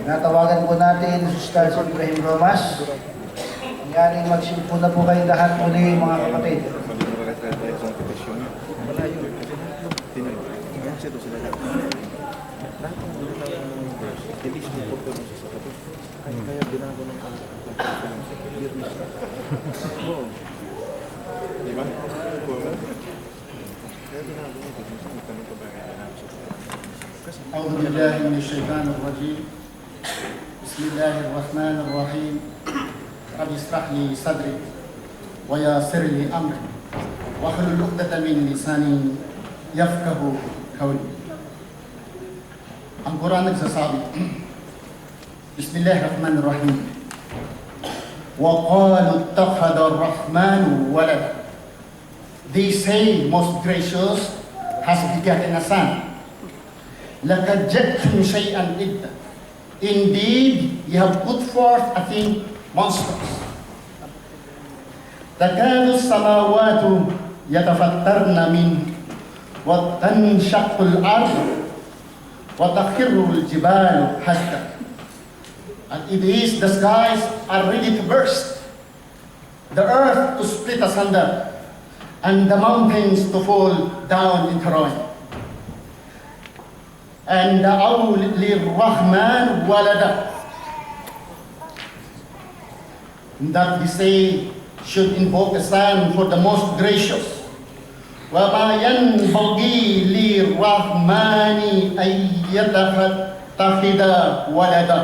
Natawagan po natin si Stars Ibrahim Romas. Yaring magsimpo na po kayo lahat muli mga kapatid. أعوذ بالله من الشيطان الرجيم بسم الله الرحمن الرحيم رب اشرح لي صدري ويسر لي أمري واحلل عقدة من لساني يفقه قولي. Ang Quran nagsasabi, Bismillahirrahmanirrahim, وَقَالُوا اتَّخَذَ الرَّحْمَنُ وَلَدًا. They say, most gracious has begotten a son. لَقَدْ جَئْتُمْ شَيْئًا إِدًّا. Indeed, you have put forth a thing monstrous. تَكَادُ السَّمَاوَاتُ يَتَفَطَّرْنَ مِنْهُ وَتَنشَقُّ الْأَرْضُ وَتَخِرُّ الْجِبَالُ هَدًّا. And it is the skies are ready to burst, the earth to split asunder, and the mountains to fall down into ruin. And دعوا للرحمن ولدا, that we say should invoke a son for the most gracious. وما ينبغي للرحمن أن يتخذ ولدا.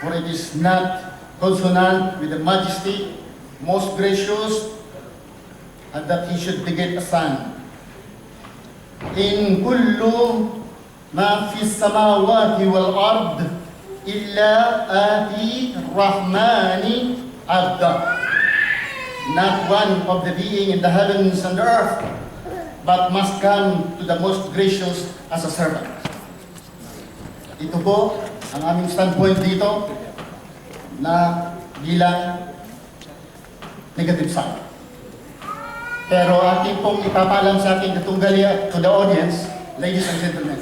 For it is not consonant with the majesty, most gracious, and that he should beget a son. In kullu ma fi samawati wal ard illa ati rahmani abda. Not one of the being in the heavens and the earth, but must come to the most gracious as a servant. Ito po ang aming standpoint dito na bilang negative side. Pero ating pong ipapaalam sa ating katunggali to the audience, ladies and gentlemen,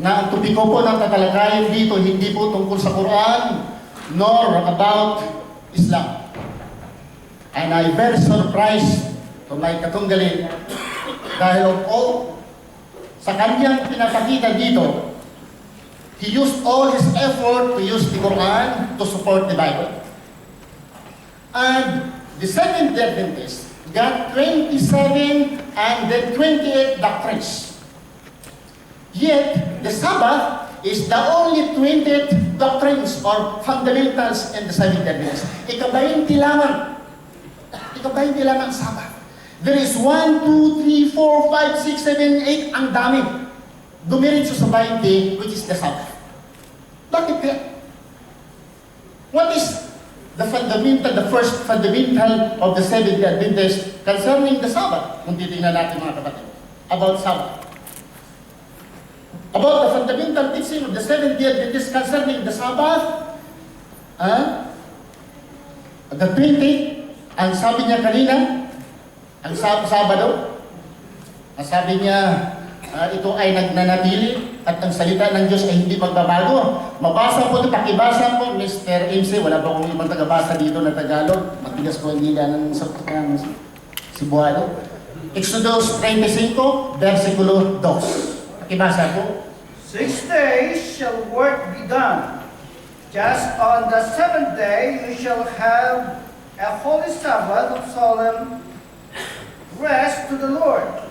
na ang topiko po ng tatalakayin dito hindi po tungkol sa Quran nor about Islam. And I'm very surprised to my katunggali dahil sa kanyang pinapakita dito, he used all his effort to use the Quran to support the Bible. And the Seventh-day Adventists got 27 and then 28 doctrines. Yet, the Sabbath is the only 28 doctrines or fundamentals in the Seventh-day Adventists. Ika-20 lamang. Ika-20 lamang Sabbath. There is 1, 2, 3, 4, 5, 6, 7, 8, ang dami. Dumiritso sa 20, which is the Sabbath. Bakit kaya? What is the first fundamental of the Seventh-day Adventist concerning the Sabbath? Kung titingnan natin mga kapatid, about Sabbath. About the fundamental teaching of the Seventh-day Adventist concerning the Sabbath, the 20, ang sabi niya kanina, ang Sabado, ang sabi niya, ito ay nagnanatili at ang salita ng Diyos ay hindi magbabago. Mabasa po ito, pakibasa po, Mr. MC, wala ba akong ibang tagabasa dito na Tagalog? Matigas ko hindi lang ng Cebuano. Exodus 35, versikulo 2. Pakibasa po. 6 days shall work be done. Just on the 7th day you shall have a holy Sabbath of solemn rest to the Lord.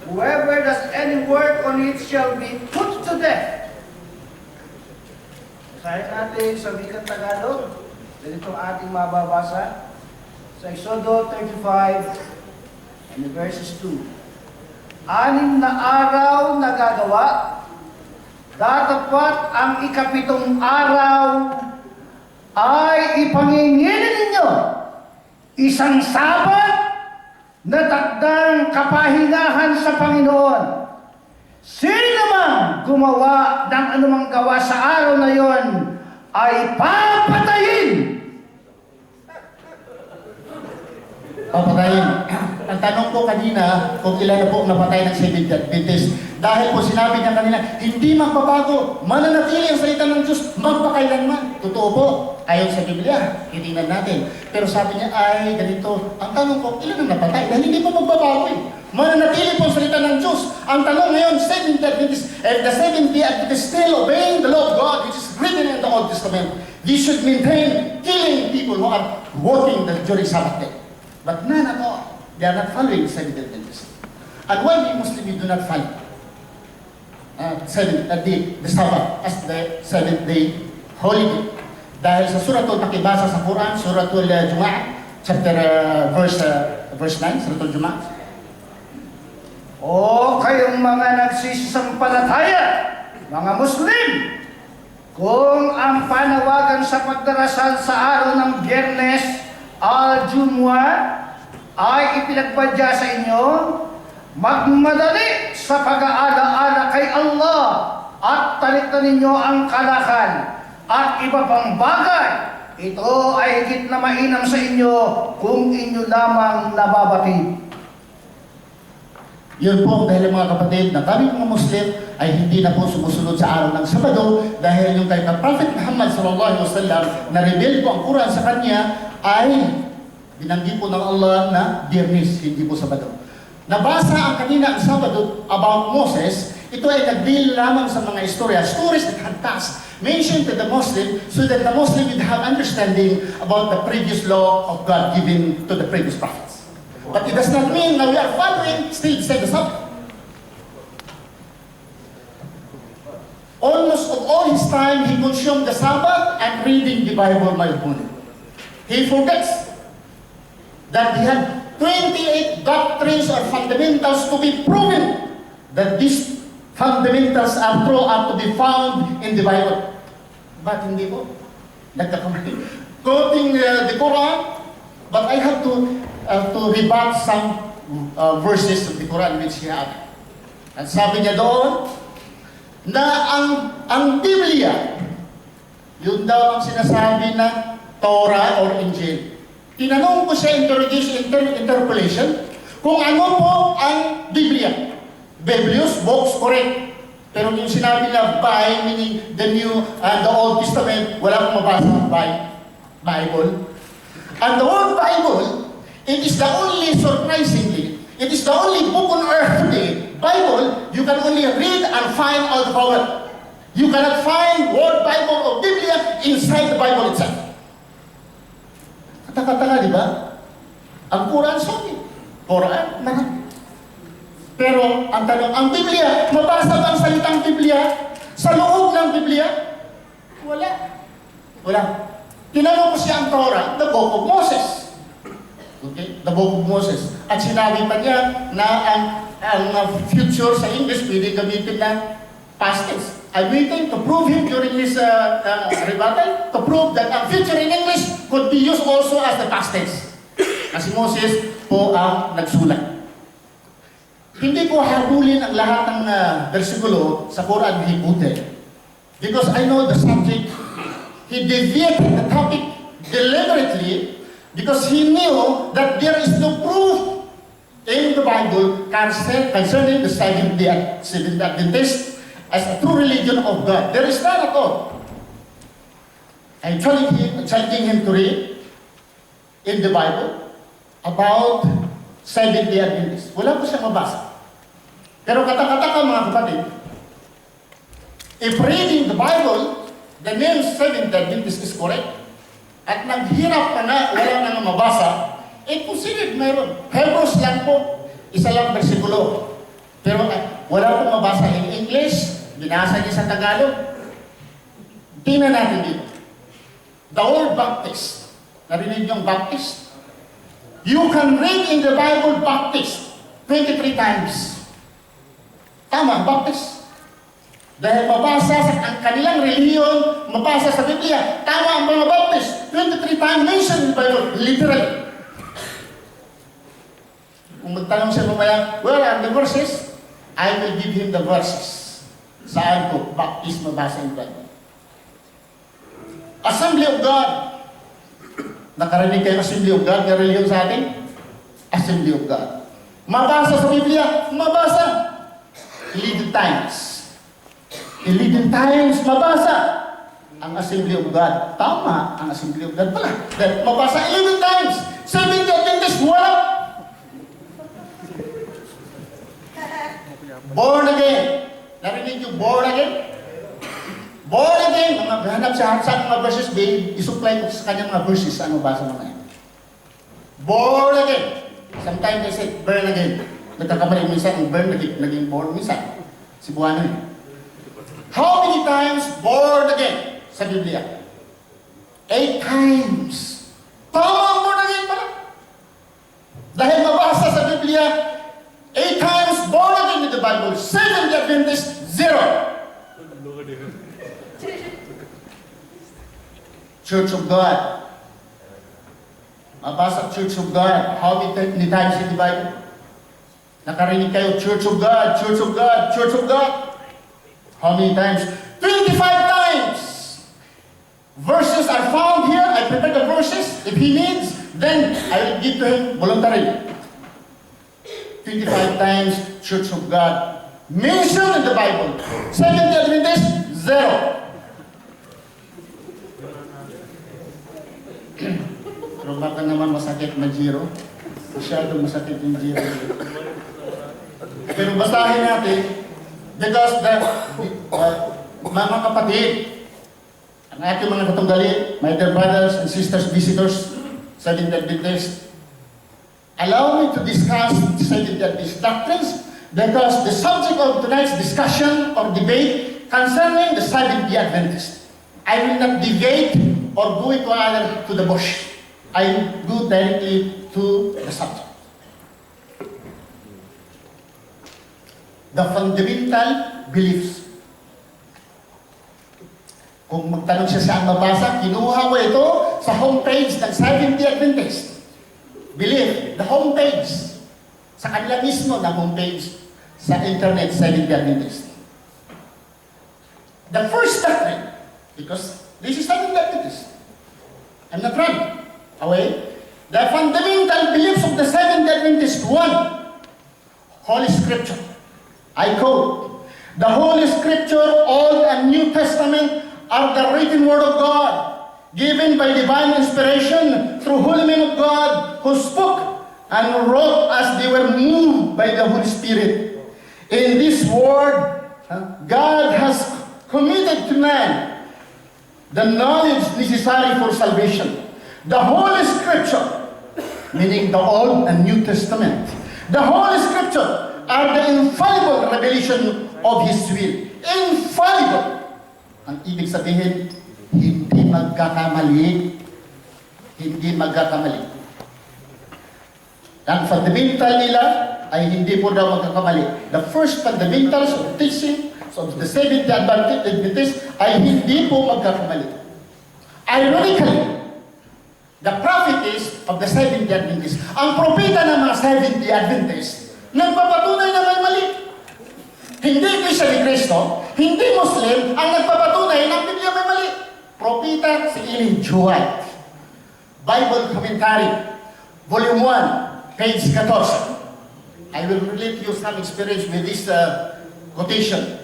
Whoever does any work on it shall be put to death. Basahin natin sa wikang Tagalog. Ganito ang ating mababasa sa Exodo 35 and verses 2. 6 na araw na gagawa, datapat ang ikapitong araw ay ipangingilin ninyo isang Sabat na takdang kapahingahan sa Panginoon. Sino man gumawa ng anumang gawa sa araw na yon ay papatayin. Papatayin. Ang ang tanong ko kanina kung ilan na po ang napatay ng Seventh-day Adventist. Dahil po sinabi niya kanina, hindi magbabago, mananatili ang salita ng Diyos, magpakailanman. Totoo po, ayon sa Biblia, titingnan natin. Pero sabi niya, ay ganito, ang tanong ko, ilan ang napatay? Dahil hindi po magbabago eh. Mananatili po ang salita ng Diyos. Ang tanong ngayon, Seventh-day Adventist, if the Seventh-day Adventist still obeying the law of God, which is written in the Old Testament, they should maintain killing people who are working during Sabbath day. But none at all. They are not following the Seventh-day Adventist. And why we Muslims do not follow the Sabbath as the seventh-day holiday? Dahil sa suratul pakibasa sa Quran, suratul Jumu'ah, chapter verse 9, suratul Jumu'ah. O kayong mga nagsisisampalataya, mga Muslim, kung ang panawagan sa pagdarasal sa araw ng Biyernes al-Jumu'ah ay ipinagbadya sa inyo, magmadali sa pag-aala-ala kay Allah at talikdan ninyo ang kalakal at iba pang bagay. Ito ay higit na mainam sa inyo kung inyo lamang nababatid. Yun po dahil mga kapatid na kami mga Muslim ay hindi na po sumusunod sa araw ng Sabado dahil yung kay Prophet Muhammad sallallahu alaihi wasallam na reveal po ang Quran sa kanya ay binanggit po ng Allah na Biyernes, hindi po Sabado. Nabasa ang kanina ang Sabado about Moses, ito ay nag-deal lamang sa mga istorya, stories that had passed, mentioned to the Muslim so that the Muslim would have understanding about the previous law of God given to the previous prophets. But it does not mean that we are following still the same Sabbath. Almost of all his time, he consumed the Sabbath and reading the Bible by opponent. He forgets that he had 28 doctrines or fundamentals to be proven that these fundamentals are true are to be found in the Bible. But hindi po. Nagkakamali. Quoting the Quran, but I have to rebut some verses of the Quran which he had. At sabi niya doon, na ang Biblia, yun daw ang sinasabi na Torah or Injil. Tinanong ko siya interpolation, kung ano po ang Biblia. Biblios, books, correct. Pero yung sinabi na by, meaning the New and the Old Testament, wala akong mabasa ng Bible. And the word Bible, it is the only, surprisingly, it is the only book on earth today, Bible, you can only read and find all the power. You cannot find word Bible or Biblia inside the Bible itself. Kata-kata di ba? Ang Quran, sorry. Quran, marami. Pero, ang tanong, ang Biblia, mabasa ba ang salitang Biblia sa loob ng Biblia? Wala. Wala. Tinanong ko siya ang Torah, the Book of Moses. Okay? The Book of Moses. At sinabi pa niya na ang future sa English pwede gamitin na past tense. I'm waiting to prove him during his rebuttal to prove that ang future in English could be used also as the past tense. Kasi Moses po ang nagsulat. Hindi ko habulin ang lahat ng versikulo sa Quran ni Buddha. Because I know the subject. He deviated the topic deliberately because he knew that there is no proof in the Bible concerning the Seventh-day Adventist as a true religion of God. There is none at all. I'm challenging him to read in the Bible about Seventh-day Adventist. Wala po siya mabasa. Pero kata-kata ka mga kapatid, if reading the Bible, the name Seventh-day Adventist is correct, at naghirap ka na, wala nang mabasa, considered meron. Hebrews lang po, isa lang versikulo. Pero wala pong mabasa in English, binasa niya sa Tagalog. Tingnan natin dito. The word Baptist. Narinig yung Baptist? You can read in the Bible Baptist 23 times. Tama, Baptist. Dahil mabasa sa ang kanilang reliyon, mabasa sa Biblia. Tama ang mga Baptist. 23 times mentioned in the Bible, literally. Kung magtanong siya mamaya, where are the verses? I will give him the verses. Saan ko? Baptist mabasa in the Bible. Assembly of God. Nakarinig kayo Assembly of God, may reliyon sa atin? Assembly of God. Mabasa sa Biblia, mabasa. 11 times. 11 times mabasa ang Assembly of God. Tama, ang Assembly of God pala. Dahil mabasa 11 times. 70 Adventist, wala. Born again. Narinig yung born again? Born again. Mga hanap sa mga verses, isupply ko sa kanyang mga verses. Ano basa mo na yan? Born again. Sometimes they say, burn again. Nagkakamali minsan, ang burn, naging born minsan. Si Buano yun. How many times born again sa Biblia? 8 times. Tama ang born again pala. Dahil mabasa sa Biblia, 8 times born again in the Bible. 7 Adventist, 0. Church of God. Mabasa Church of God. How many times in the Bible? Nakarinig kayo, Church of God, Church of God, Church of God. How many times? 25 times! Verses are found here. I prepare the verses. If he needs, then I will give to him voluntarily. 25 times, Church of God. Mentioned in the Bible. 70 Adventist, 0. Pero baka naman masakit mag-zero. Masyadong masakit yung zero. Pero basahin natin, because mga kapatid, ang ating mga katunggali, my dear brothers and sisters, visitors, Seventh Adventist, allow me to discuss Seventh Adventist doctrines because the subject of tonight's discussion or debate concerning the Seventh Adventist. I will not debate or go to the bush. I will go directly to the subject. The fundamental beliefs. Kung magtanong siya saan mabasa, kinuha ko ito sa homepage ng Seventh Adventist. Believe, the homepage. Sa kanila mismo na homepage sa internet, Seventh Adventist. The first doctrine, because this is Seventh Adventist. I'm not running away. The fundamental beliefs of the Seventh Adventist. 1, Holy Scripture. I quote, the Holy Scripture, Old and New Testament, are the written Word of God, given by divine inspiration through holy men of God who spoke and wrote as they were moved by the Holy Spirit. In this Word, God has committed to man the knowledge necessary for salvation. The Holy Scripture, meaning the Old and New Testament, the Holy Scripture are the infallible revelation of His will. Infallible. Ang ibig sabihin, hindi magkakamali. Hindi magkakamali. Ang fundamental nila ay hindi po daw magkakamali. The first fundamentals of teaching of the Seventh Adventist ay hindi po magkakamali. Ironically, the prophetess of the Seventh Adventist, ang propeta ng mga Seventh Adventist, nagpapatunay na may mali. Hindi Iglesia ni Cristo, hindi Muslim, ang nagpapatunay ng Biblia may mali. Propeta si Ellen G. White. Bible Commentary, Volume 1, page 14. I will relate you some experience with this quotation.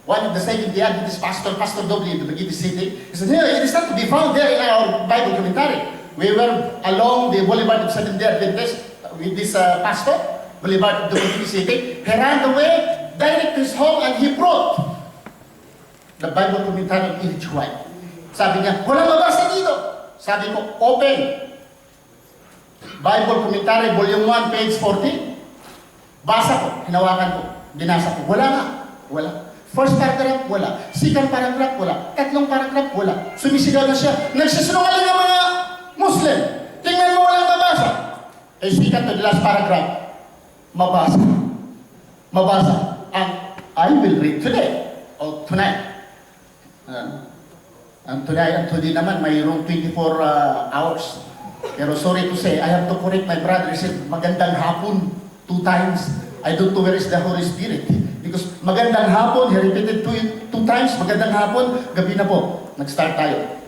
One of the Seventh Adventist pastor, Pastor W. in the Magiti City, he said, it is not to be found there in our Bible Commentary. We were along the Boulevard of Seventh Adventist with this pastor, Boulevard of the Magiti City. He ran away, direct to his home, and he brought the Bible Commentary of Ellen G. White. Sabi niya, walang mabasa dito. Sabi ko, open. Bible Commentary, Volume 1, page 14. Basa ko, hinawakan ko, binasa ko. Wala nga. Wala. First paragraph, wala. Second paragraph, wala. Tatlong paragraph, wala. Sumisigaw na siya. Nagsisinungaling ang mga Muslim. Tingnan mo walang mabasa. Eh, second to the last paragraph, mabasa. Mabasa. And I will read today, or tonight. And today naman, mayroong 24 hours. Pero sorry to say, I have to correct my brother. He said, magandang hapon 2 times. I don't know where is the Holy Spirit. Because magandang hapon, he repeated 2 times, magandang hapon, gabi na po. Nag-start tayo.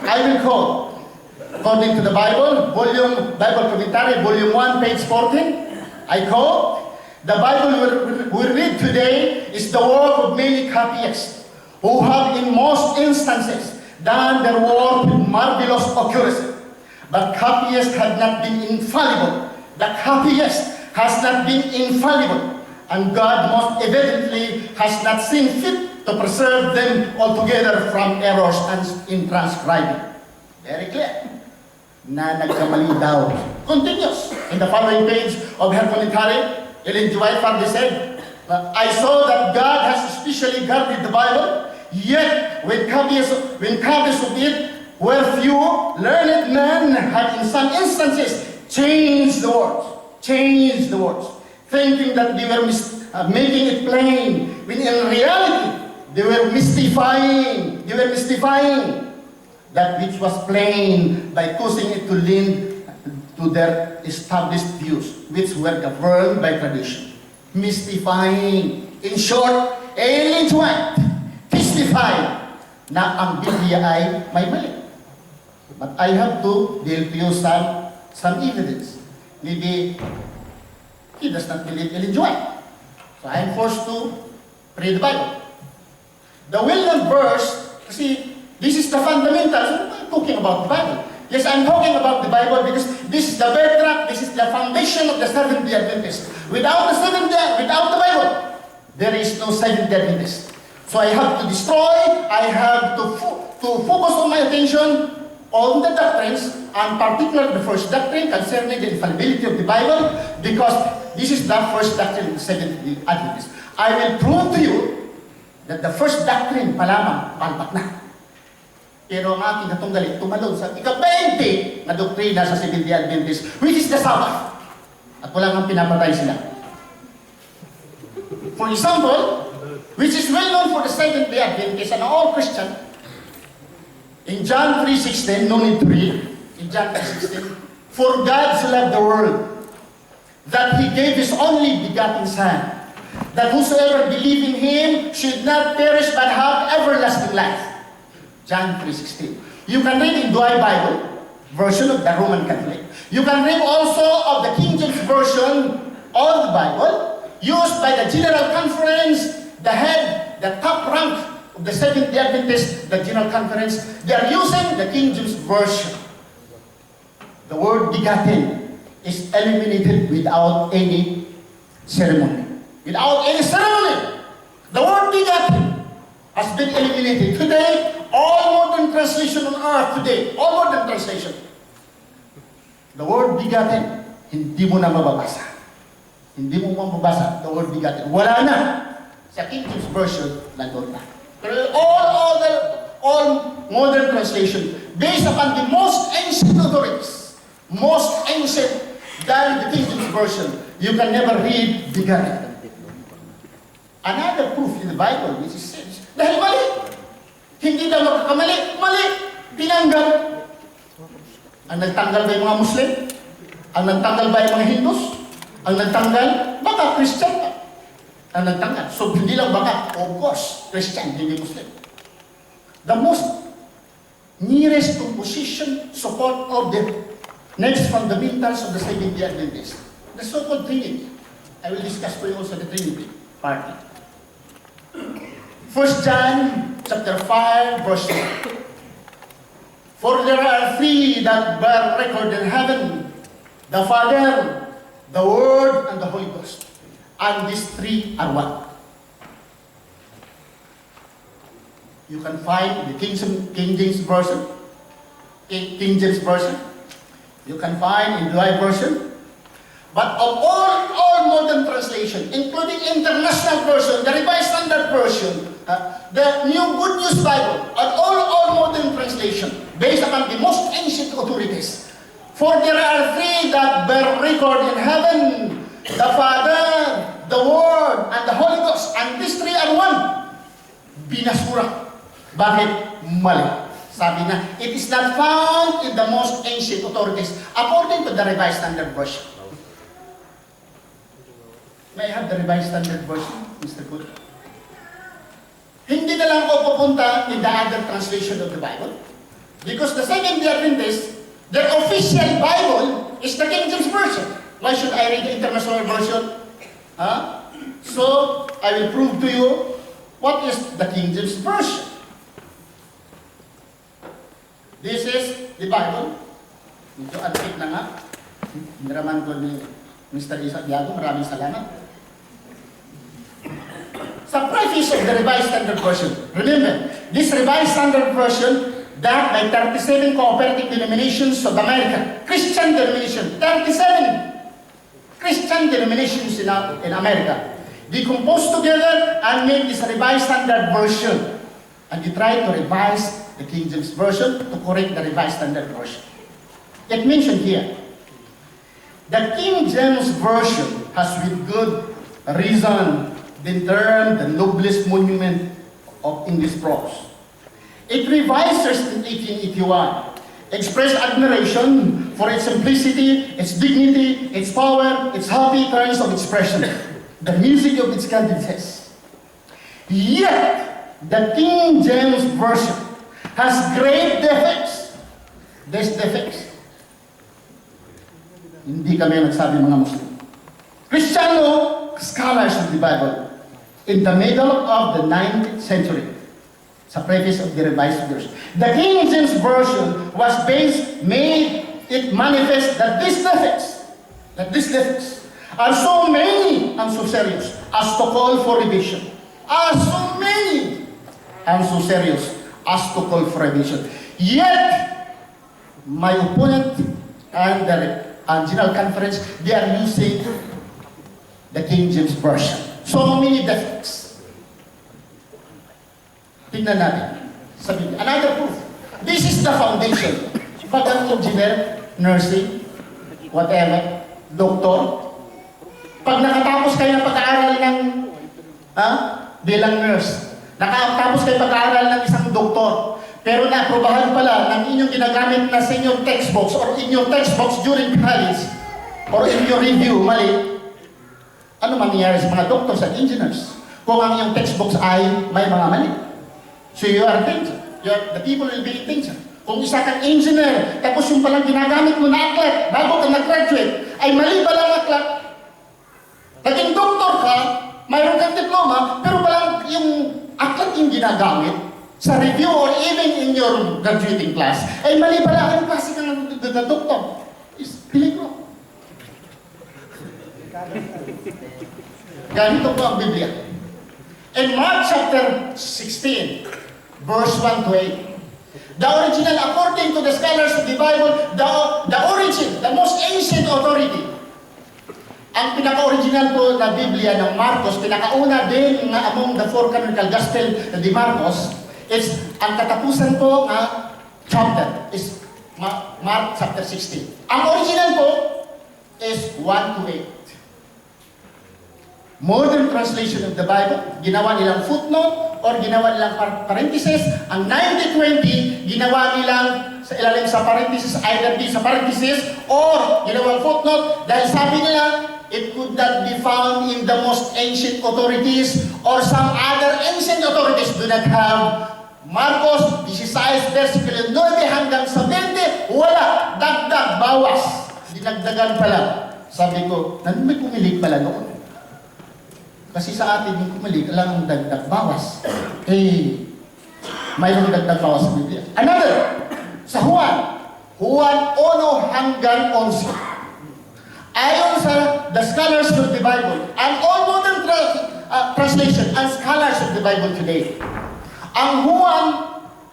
I will quote According to the Bible, Bible Commentary, Volume 1, page 14, I quote, the Bible we read today is the work of many copyists who have in most instances done their work with marvelous accuracy. But copyists have not been infallible. The copyist has not been infallible. And God most evidently has not seen fit to preserve them altogether from errors in transcribing. Very clear. Na nagkamali daw. Continues. In the following page of her commentary, Ellen G. White Farley said, I saw that God has especially guarded the Bible, yet when copies of it were few, learned men had in some instances changed the words, thinking that they were making it plain, when in reality they were mystifying that which was plain by causing it to lean to their established views, which were governed by tradition. Mystifying. In short, Ellen G. White testified na ang Biblia ay may mali. But I have to deal to you some evidence. Maybe he does not believe Ellen G. White. So I am forced to read the Bible. The well-known verse, kasi this is the fundamentals. I'm talking about the Bible. Yes, I'm talking about the Bible because this is the bedrock, this is the foundation of the Seventh-day Adventist. Without the Bible, there is no Seventh-day Adventist. So I have to destroy, I have to focus on my attention on the doctrines, and particularly the first doctrine concerning the infallibility of the Bible, because this is the first doctrine of the Seventh-day Adventist. I will prove to you that the first doctrine pa lamang, palpak na. Pero ang aking katunggali, tumalon sa ika-20 na doktrina sa Seventh-day Adventist, which is the Sabbath. At wala nga pinapatay sila. For example, which is well known for the Seventh-day Adventist and all Christian, in John 3:16, no need to read, in John 3:16, for God so loved the world, that He gave His only begotten Son, that whosoever believe in Him should not perish but have everlasting life. John 3:16. You can read in Douay Bible, version of the Roman Catholic. You can read also of the King James Version of the Bible, used by the General Conference, the top rank of the Seventh-day Adventist, the General Conference. They are using the King James Version. The word begotten is eliminated without any ceremony. Without any ceremony, the word begotten has been eliminated. Today, all modern translation on earth today, all modern translation, the word begotten, hindi mo na mababasa. Hindi mo mababasa the word begotten. Wala na. Sa King James Version, nandun na. Pero all modern translation, based upon the most ancient authorities, most ancient, than the King James Version, you can never read begotten. Another proof in the Bible, which is says, dahil mali. Hindi daw magkakamali. Mali. Tinanggal. Ang nagtanggal ba yung mga Muslim? Ang nagtanggal ba yung mga Hindus? Ang nagtanggal, baka Christian pa. Ang nagtanggal. So, hindi lang baka, of course, Christian, hindi Muslim. The most nearest composition support of the next fundamentals of the Seventh-day Adventist, the so-called Trinity. I will discuss for you also the Trinity part. 1 John chapter 5, verse 1. For there are three that bear record in heaven, the Father, the Word, and the Holy Ghost. And these three are one. You can find the King James Version, King James Version. You can find in Douay Version. But of all modern translation, including International Version, the Revised Standard Version, the New Good News Bible, and all modern translation, based upon the most ancient authorities. For there are three that bear record in heaven, the Father, the Word, and the Holy Ghost, and these three are one. Binasura. Bakit? Mali. Sabi na, it is not found in the most ancient authorities, according to the Revised Standard Version. May I have the Revised Standard Version, Mr. Good? Hindi na lang ako pupunta in the other translation of the Bible. Because the Seventh-day Adventists, Their official Bible is the King James Version. Why should I read the International Version? Huh? So, I will prove to you what is the King James Version. This is the Bible. Ito, antik na nga. Niraman ko ni Mr. Isaac Diago, maraming salamat. Sa preface of the Revised Standard Version, remember, this Revised Standard Version, that by 37 cooperative denominations of America, Christian denomination, 37 Christian denominations in America, they composed together and made this Revised Standard Version. And they tried to revise the King James Version to correct the Revised Standard Version. It mentioned here, the King James Version has with good reason been termed the noblest monument of English prose. It revises in 1881, expressed admiration for its simplicity, its dignity, its power, its happy turns of expression, the music of its cadences. Yet, the King James Version has great defects. These defects. Hindi kami nagsabi mga Muslim. Christiano scholars of the Bible in the middle of the 19th century, sa preface of the Revised Version, the King James Version was made it manifest that these defects are so many and so serious as to call for revision. Are so many and so serious as to call for revision. Yet, my opponent and the General Conference, they are using the King James Version. So many defects. Tingnan natin. Sabi, another proof. This is the foundation. Pag ang engineer, nursing, whatever, doktor, pag nakatapos kayo ng pag-aaral ng bilang nurse, nakatapos kayo pag-aaral ng isang doktor, pero na-aprobahan pala ng inyong ginagamit na sa inyong textbooks or inyong textbooks during college or in your review, mali, ano mangyayari sa mga doctors at engineers kung ang iyong textbooks ay may mga mali? So you are danger. The people will be in danger. Kung isa kang engineer, tapos yung palang ginagamit mo na aklat, bago ka nag-graduate, ay mali pala ang aklat. Naging doktor ka, mayroon kang diploma, pero palang yung aklat yung ginagamit sa review or even in your graduating class, ay mali pala ang klase ka ng doktor. Is peligro. Ganito po ang Biblia. In Mark chapter 16, verse 1 to 8, the original, according to the scholars of the Bible, the origin, the most ancient authority, ang pinaka-original po na Biblia ng Marcos, pinakauna din na among the four canonical gospel ni Marcos, is ang katapusan po na chapter is Mark chapter 16. Ang original po is 1 to 8. Modern translation of the Bible, ginawa nilang footnote or ginawa nilang parenthesis. Ang 90-20, ginawa nilang sa ilalim sa parenthesis, either di sa parenthesis or ginawang footnote dahil sabi nila, it could not be found in the most ancient authorities or some other ancient authorities do not have. Marcos 16, versikulo 9 hanggang sa 20, wala, dagdag, bawas. Dinagdagan pala. Sabi ko, may pumilig pala noon. Kasi sa atin, yung kumalig, alam ang dagdag bawas. Mayroong dagdag bawas sa Biblia. Another, sa Juan 1 hanggang 11. Ayon sa the scholars of the Bible, and all modern translation and scholars of the Bible today, ang Juan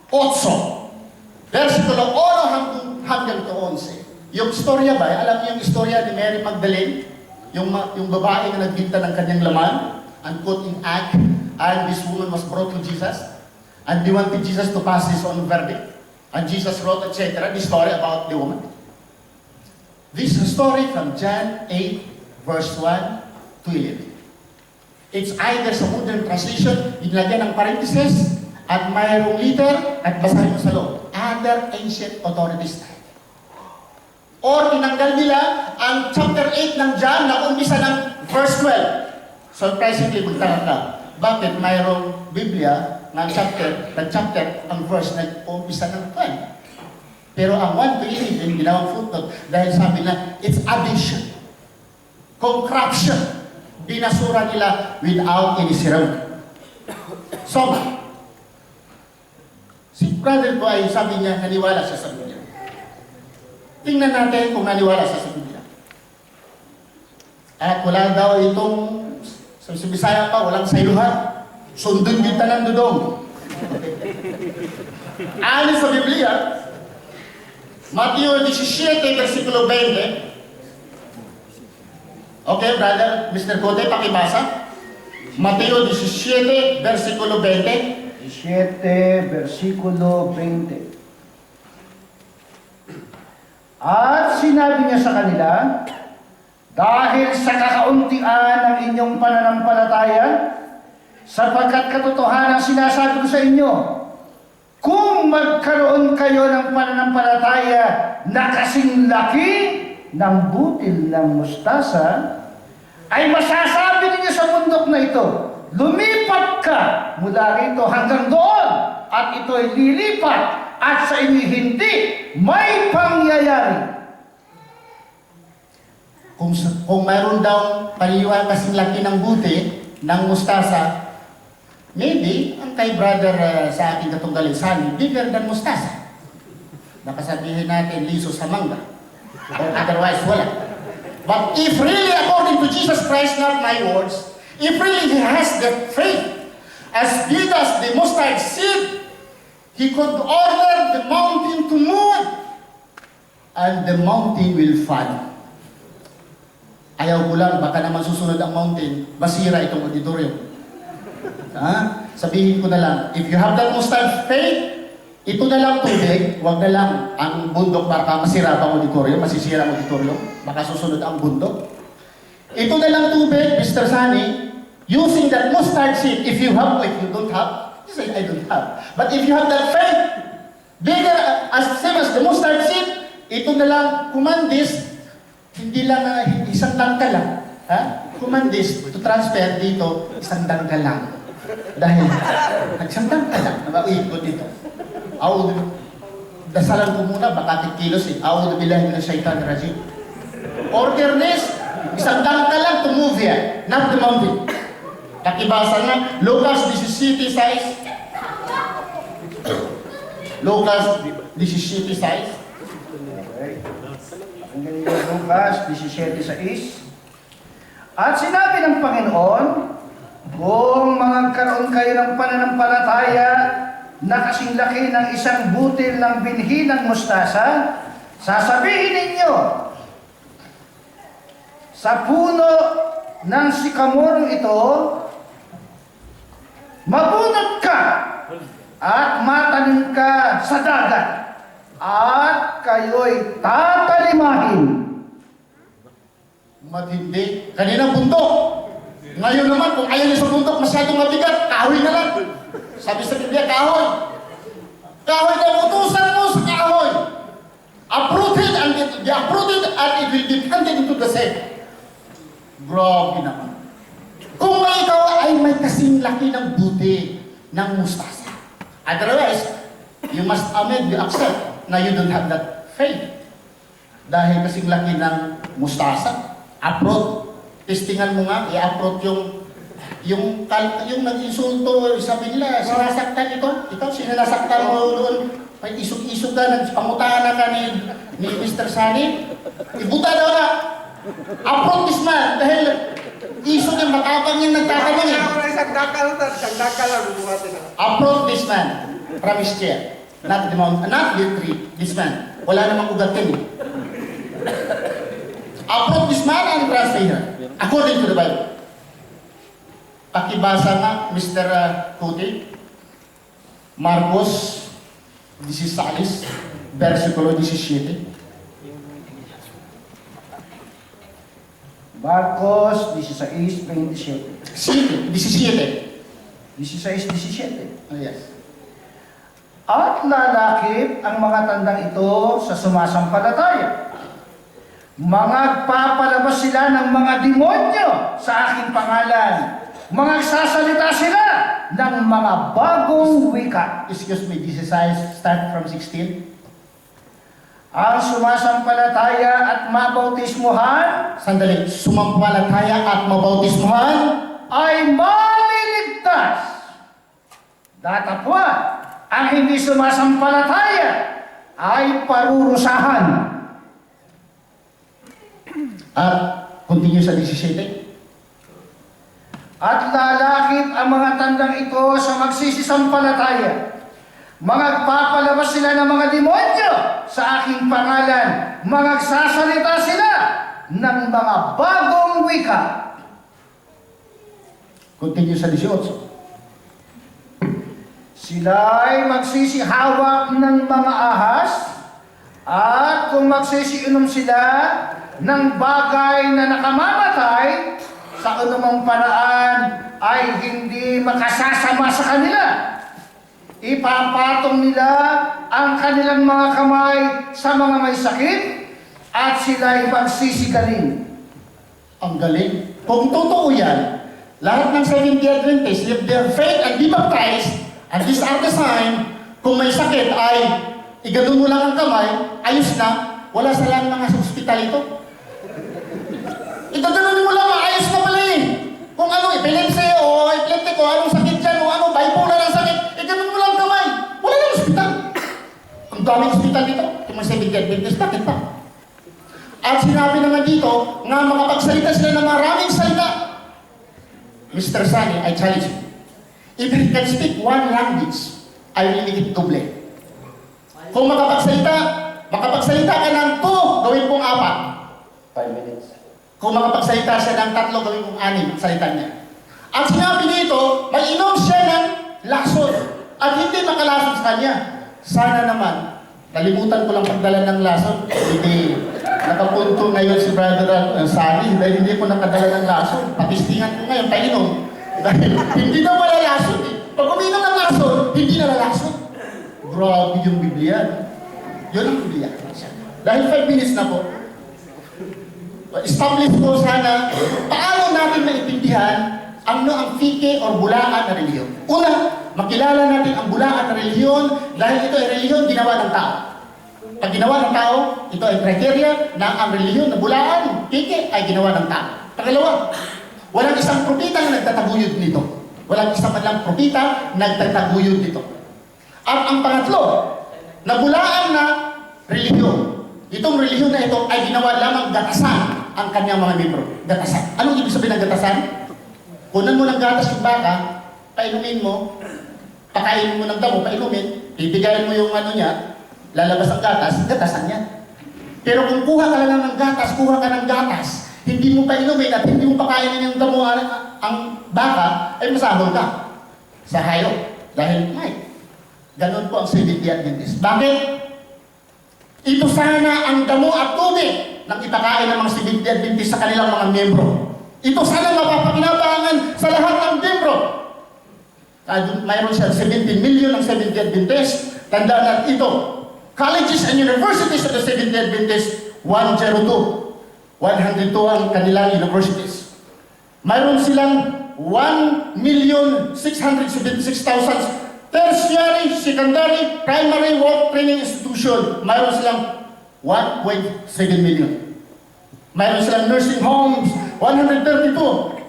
8, versikulo 1 hanggang 11. Yung istorya ba, alam niyo yung istorya ni Mary Magdalene? Yung babae na nagbinta ng kanyang laman and put in act, and this woman was brought to Jesus, and they wanted Jesus to pass his own verdict, and Jesus wrote, etc., the story about the woman. This is a story from John 8, verse 1 to 11. It's either sa modern translation, inilagyan ng parenthesis, at mayroong letter, at basahin mo sa loob. Other ancient authorities. Or tinanggal nila ang chapter 8 ng John na umpisa ng verse 12. Surprisingly, magtaka ka, bakit mayroong Biblia na chapter, ang verse na umpisa ng 12? Pero ang 1 to 11, ginawang footnote dahil sabi na, it's addition. Corruption. Binasura nila without any ceremony. So, si brother ko ay sabi niya, naniwala siya sa Biblia. Tingnan natin kung naniwala siya sa Biblia. At wala daw itong, sa Bisaya pa, walang sayuhan. Sundun kita ng dudong. Ayon sa Biblia, Mateo 17, versikulo 20. Okay, brother, Mr. Cote, pakibasa. Mateo 17, versikulo 20. 17, versikulo 20. At sinabi niya sa kanila, dahil sa kakauntian ng inyong pananampalataya, sapagkat katotohanan sinasabi ko sa inyo, kung magkaroon kayo ng pananampalataya na kasing laki ng butil ng mustasa, ay masasabi ninyo sa bundok na ito, lumipat ka mula rito hanggang doon, at ito'y lilipat, at sa inyo hindi may pangyayari. Kung mayroon daw paniniwala kasing laki ng buti ng mustasa, maybe ang kay brother sa ating katunggaling sani, bigger than mustasa. Baka sabihin natin liso sa mangga. Or otherwise, wala. But if really, according to Jesus Christ, not my words, if really he has the faith as big as the mustard seed, he could order the mountain to move, and the mountain will fall. Ayaw ko lang, baka naman susunod ang mountain, masira itong auditorium. Sabihin ko na lang, if you have that mustard faith, ito na lang tubig, wag na lang ang bundok, baka masira ang auditorium, masisira ang auditorium, baka susunod ang bundok. Ito na lang tubig, Mr. Sunny, using that mustard seed, if you have or if you don't have, you say, I don't have. But if you have that faith, bigger, as same as the mustard seed, ito na lang, kumandis, hindi lang isang dangka lang. Kumandis, to transfer dito, isang dangka lang. Dahil, isang dangka lang, nabaikot dito. Dasalan ko muna, baka kilos A'udhu billahi minash shaitanir rajim. Orderness, isang dangka lang to move here, not the mountain. Nakibasa nga, Lucas 17 size. Lucas 17 size. Ang ganito, Lucas 17:6. At sinabi ng Panginoon, kung magkaroon kayo ng pananampalataya na kasing laki ng isang butil ng binhi ng mustasa, sasabihin ninyo, sa puno ng sikamorong ito, mabunot ka at matanim ka sa dagat, at kayo'y tatalimahin. Matindi. Kanina bundok. Ngayon naman, kung ayaw niyo sa bundok, masyadong mabigat, kahoy na lang. Sabi sa Biblia, kahoy. Kahoy na utusan mo sa kahoy. Uprooted and it will be planted into the sea. Grabe naman. Kung may ikaw ay may kasing laki ng buti ng mustasa. Otherwise, you must admit, you accept na you don't have that faith. Dahil kasing laki ng mustasa. Uproot. Testingan mo nga, i-uproot yung nag-insulto, sabi nila, sinasaktan ito. Ikaw, sinasaktan mo doon. May isog-isog ka, nagpangutangan ka ni Mr. Sunny. Ibuta daw na. Uproot this man. Dahil isog yung matapang yung nagtatanong eh. Uproot this man from his chair. Not the mountain, not the tree. This man. Wala namang ugat yan eh. Uproot this man and transfer her. According to the Bible. Pakibasa nga, Mr. Kuti. Marcos 16, versikulo 17. Marcos 16:27. 17. 16:17. Yes. At lalakip ang mga tandang ito sa sumasampalataya. Magpapalabas sila ng mga demonyo sa aking pangalan. Magsasalita sila ng mga bagong wika. Excuse me, this is start from 16. ang sumasampalataya at mabautismuhan Sandali, sumampalataya at mabautismuhan ay maliligtas. Datapwat, ang hindi sumasampalataya ay parurusahan. at continue sa 17. At lalakip ang mga tandang ito sa magsisisampalataya. Magpapalabas sila ng mga demonyo sa aking pangalan. Magsasalita sila ng mga bagong wika. Continue sa 18. Sila ay magsisihawak ng mga ahas, at kung magsisiinom sila ng bagay na nakamamatay, sa anumang paraan ay hindi makasasama sa kanila. Ipapatong nila ang kanilang mga kamay sa mga may sakit at sila ay magsisigalin. Ang galing. Kung totoo yan, lahat ng Seventh-day Adventists, if their faith and be baptized, and these are the sign, kung may sakit ay iganon mo lang ang kamay, ayos na, wala sa lang mga hospital ito. Igaganon mo lang, ayos na pala eh. Kung ano, epilepsy o epileptic o anong sakit dyan o ano, bipolar ang sakit, iganon mo lang ang kamay. Wala na hospital. Ang daming hospital dito, yung mga Seventh-day Adventists, bakit pa? At sinabi naman dito, nga makapagsalita sila ng maraming salita. Mr. Sunny, I challenge you. If you can speak one language, I will make it double. Kung makapagsalita ka ng 2, gawin pong 4. 5 minutes. Kung makapagsalita siya ng 3, gawin pong 6, salita niya. Ang sinabi dito, may inom siya ng lason at hindi makalason sa kanya. Sana naman, nalimutan ko lang pagdala ng lason. Hindi, nakapunto ngayon si Brother Sunny dahil hindi ko nakadala ng lason. Patistingan ko ngayon, painom. Dahil hindi na malalason eh. Pag uminom ng lason, hindi na lalason. Grabe yung Biblia. Yun ang Biblia. Dahil 5 minutes na po, establish ko sana paano natin maintindihan ano ang fike or bulaan na reliyon. Una, makilala natin ang bulaan na reliyon dahil ito ay reliyon ginawa ng tao. Pag ginawa ng tao, ito ay criteria na ang reliyon na bulaan, fike, ay ginawa ng tao. Pangalawa, walang isang propita na nagtataguyod nito. Walang isang man lang propita nagtataguyod nito. At ang pangatlo, nabulaan na relihiyon. Itong relihiyon na ito ay ginawa lamang gatasan ang kanyang mga membro. Gatasan. Anong ibig sabihin ng gatasan? Kunan mo ng gatas yung baka, painumin mo, pakainin mo ng damo, painumin, bibigayin mo yung ano niya, lalabas ang gatas, gatasan niya. Pero kung kuha ka lang ng gatas, hindi mo painumin at hindi mo pakainin yung damo ang baka, ay masahol ka sa hayop. Dahil may. Ganon po ang Seventh-day Adventist. Bakit? Ito sana ang damo at tubig ng ipakain ng mga Seventh-day Adventist sa kanilang mga miyembro. Ito sana mapapakinabangan sa lahat ng miyembro. Mayroon siya 17 million ng Seventh-day Adventist. Tandaan natin ito. Colleges and universities of the Seventh-day Adventist, 102. 102 ang kanilang universities. Mayroon silang 1,676,000 tertiary, secondary, primary work training institution. Mayroon silang 1.7 million. Mayroon silang nursing homes, 132.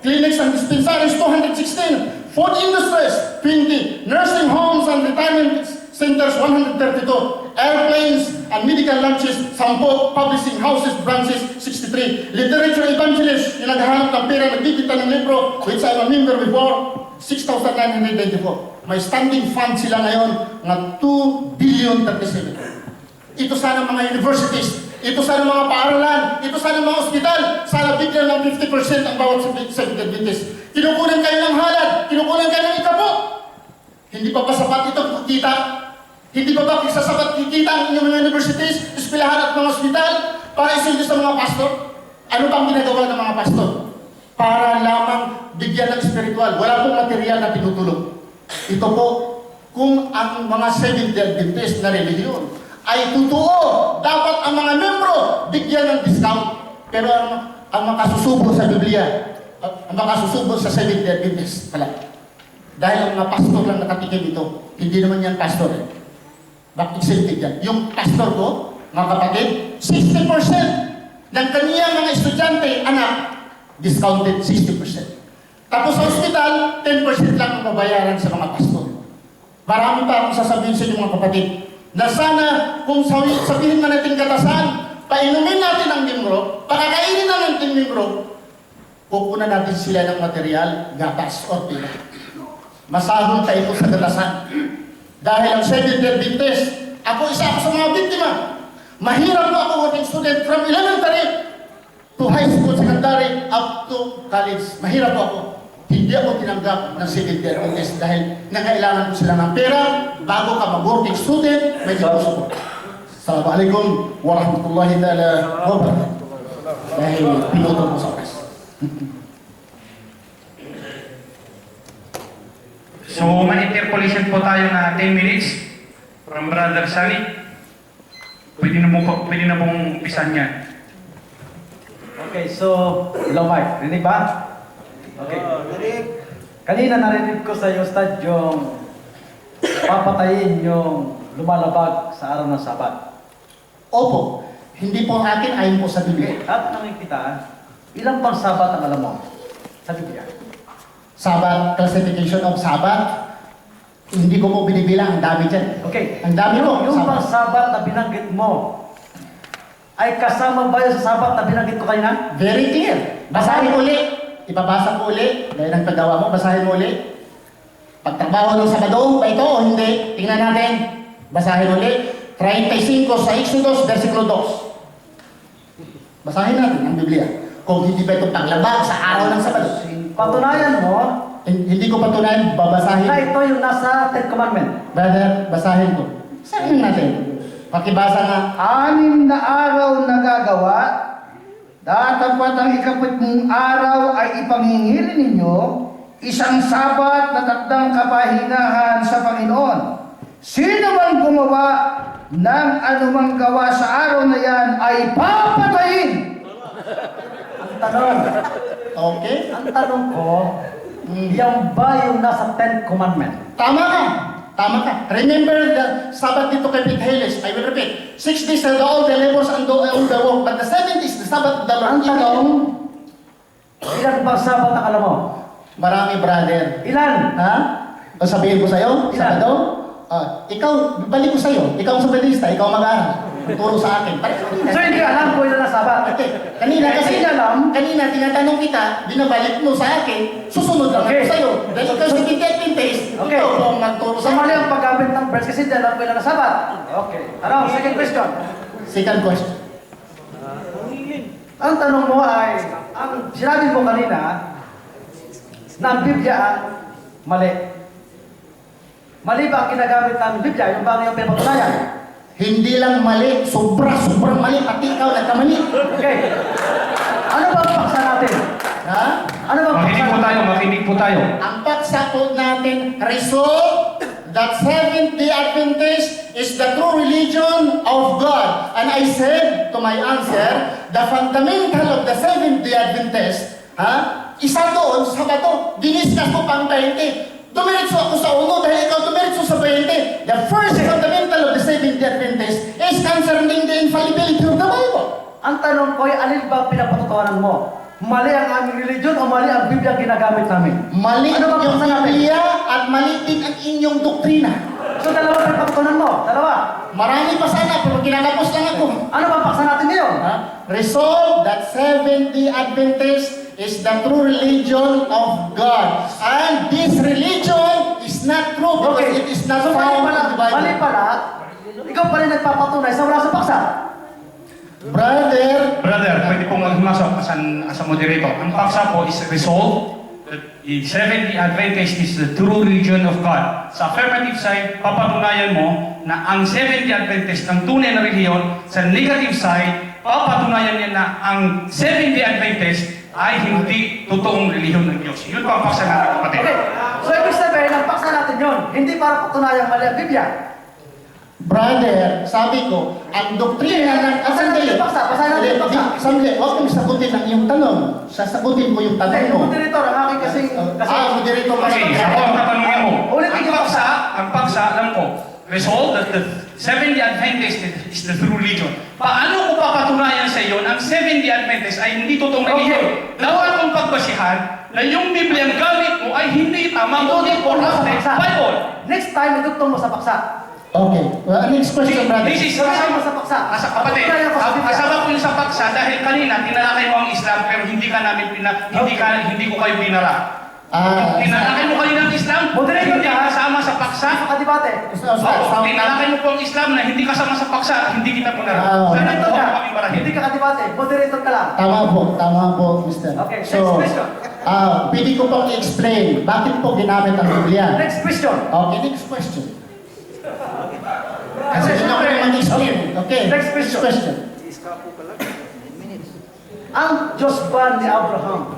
Clinics and dispensaries, 216. Food industries, 20. Nursing homes and retirement centers, 132. Airplanes and medical lunches, 10. Publishing houses, branches, 63. Literature evangelists, yung naghahanap ng pera, nagbibita ng libro, which I'm a member before, 6,994. May standing fund sila ngayon ng 2,037,000,000. Ito sana mga universities, ito sana mga paaralan, ito sana mga ospital, sana bigyan ng 50% ang bawat Seventh-day Adventist. Kinukunan kayo ng halad, kinukunan kayo ng ikapo. Hindi pa ba sapat itong kita? Hindi pa ba sasapat kikita ang inyong mga universities, eskwelahan at mga ospital para isildo sa mga pastor? Ano pang ginagawa ng mga pastor? Para lamang bigyan ng spiritual. Wala pong material na tinutulong. Ito po, kung ang mga Seventh-day Adventist na relihiyon ay totoo, dapat ang mga membro bigyan ng discount. Pero ang makasusubo sa Biblia, ang makasusubo sa Seventh-day Adventist, wala. Dahil ang mga pastor lang nakatikim ito, hindi naman yan pastor. Bakit exempted yan? Yung pastor ko, mga kapatid, 60% ng kaniyang mga estudyante, anak, discounted 60%. Tapos sa hospital, 10% lang ang babayaran sa mga pastor. Marami pa akong sasabihin sa inyo mga kapatid, na sana kung sabihin man natin katasan, painumin natin ang Nimro, pakakainin na natin Nimro, pupunan natin sila ng material, gatas o pila. Masahol tayo sa katasan. Dahil ang Seventh-day Adventist, isa ako sa mga biktima. Mahirap po ako working student from elementary to high school, secondary, up to college. Mahirap po ako. Hindi ako tinanggap ng Seventh-day Adventist dahil nangailangan ko sila ng pera bago ka mag-working student, may gusto ko. Assalamualaikum warahmatullahi ta'ala wabarakatuh. Dahil pinutol ko sa oras. So, may interpolation po tayo na 10 minutes from Brother Sally. Pwede na pong umpisan yan. Okay, so, hello Mike, rinig ba? Okay. Kanina narinig ko sa iyo, Ustad, yung papatayin yung lumalabag sa araw ng Sabat. Opo, hindi po ang akin ayon po sa Biblia. At tanongin kita, ilang bang Sabat ang alam mo sa Biblia? Sabat, classification of Sabat, hindi ko po binibilang, ang dami dyan. Okay. Ang dami po. Yung bang Sabat na binanggit mo, ay kasama ba yun sa Sabat na binanggit ko kanina? Very clear. Basahin uli. Ipabasa ko uli. Dahil ang paggawa mo, basahin mo uli. Pagtrabaho ng Sabado, ba ito o hindi? Tingnan natin. Basahin uli. 35 sa Exodus, versikulo 2. Basahin natin ang Biblia. Kung hindi ba ito paglabag sa araw ng Sabado. Patunayan mo Hindi ko patunayan, babasahin. na ito yung nasa Ten Commandment. Brother, basahin ko. Basahin natin. Pakibasa nga. 6 na araw na gagawa, datapwat ang ikapitmong araw ay ipangingilin ninyo, isang Sabat na takdang kapahinahan sa Panginoon. Sino man gumawa ng anumang gawa sa araw na yan ay papatayin. Ang tanong, Okay? ang tanong ko, yan ba yung nasa Ten Commandment? Tama ka. Tama ka. Remember the Sabbath dito kay Pete I will repeat. 6 days are all the labors and all the work, but the 7th is the Sabbath of the Lord. Ang tanong, ilan bang Sabat ang alam mo? Marami, brother. Ilan? Ha? O sabihin ko sa'yo, Ilan? Sabado? Ikaw, balik ko sa'yo. Ikaw ang Sabadista, ikaw mag-aaral. Turo sa akin. So hindi alam ko ilan na Sabat. Okay. Kanina kasi, Hindi alam. kanina tinatanong kita, binabalik mo sa akin, susunod lang Okay. ako sa'yo. Dahil ikaw sa Adventist, Okay. ikaw po ang magturo So sa mali akin. ang paggamit ng verse kasi hindi alam ko ilan na Sabat. Okay. Ano, second question. Second question. Ang tanong mo ay, ang sinabi mo kanina, na ang Biblia ang mali. Mali ba ang ginagamit ng Biblia? Yung bang yung pinapatunayan? Hindi lang mali, sobrang mali, pati ikaw nagkamali. Okay. Ano ba ang paksa natin? Ha? Ano ba ang paksa natin? Makinig po tayo. Ang paksa po natin, resolve that Seventh-day Adventist is the true religion of God. And I said to my answer, the fundamental of the Seventh-day Adventist, isa doon, Sabado, diniskas ko pang 20. Dumiritso ako sa uno dahil ikaw dumiritso sa 20. The first fundamental of the Seventh-day Adventist is concerning the infallibility of the Bible. Ang tanong ko ay alin ba ang pinapatutuhanan mo? Mali ang aming religion o mali ang Biblia ang ginagamit namin? Mali Ano ba yung paksa natin? Biblia at mali din ang inyong doktrina. So dalawa ang pinapatutuhanan mo? Dalawa. Marami pa sana pero kinatapos lang ako. Ano ba ang paksa natin ngayon? Resolve that Seventh-day Adventist is the true religion of God. And this religion is not true because it is not So found in the Bible. mali pala, ikaw pa rin nagpapatunay sa wala sa paksa. Brother, Pwede pong magmasok as a moderator. Ang paksa po is resolved that the Seventh-day Adventist is the true religion of God. Sa affirmative side, papatunayan mo na ang Seventh-day Adventist ang tunay na relihiyon. Sa negative side, papatunayan niya na ang Seventh-day Adventist ay hindi totoong relihiyon ng Diyos. Yun po ang paksa natin, kapatid. Okay. So ibig sabihin, ang paksa natin yun, hindi para patunayang mali ang Biblia. brother, sabi ko, ang doktrina ng... Basahin natin yung paksa, basahin natin yung paksa. Sandali, huwag mong sagutin ang iyong tanong. Sasagutin mo yung tanong Hindi, mo. yung moderator, ang aking kasi... Moderator Okay, ako ang tatanungin mo. Ulitin Ang yung paksa, alam ko, resolved that the Seventh-day Adventist is the true religion. Paano ko papatunayan sa iyo na ang Seventh-day Adventist ay hindi totoong religion? Dapat kong pagbasihan na yung Biblia ang gamit mo ay hindi tama mo Itutin mo sa Bible. paksa. Next time, itutong mo sa paksa. Okay. Next question, brother. This is Sabihin mo sa paksa. kapatid, Patunayan ko sa Biblia. kasama ko yung sa paksa dahil kanina tinalakay mo ang Islam pero hindi ko kayo binara. Tinalakay mo kanina ang Islam, Moderator hindi ka. kasama sa paksa. Debate. Oo, tinalakay mo po ang Islam na hindi kasama sa paksa at hindi kita binara. Sana ito Moderator ka. kami barahin. Hindi ka kadebate. Moderator ka lang. Tama po, Mr. Okay, next So, question. pwede ko pong i-explain bakit po ginamit ang Biblia. Next question. Okay, next question. Kasi hindi na ko mag-explain. Okay, Next question. Ang Diyos ba ni Abraham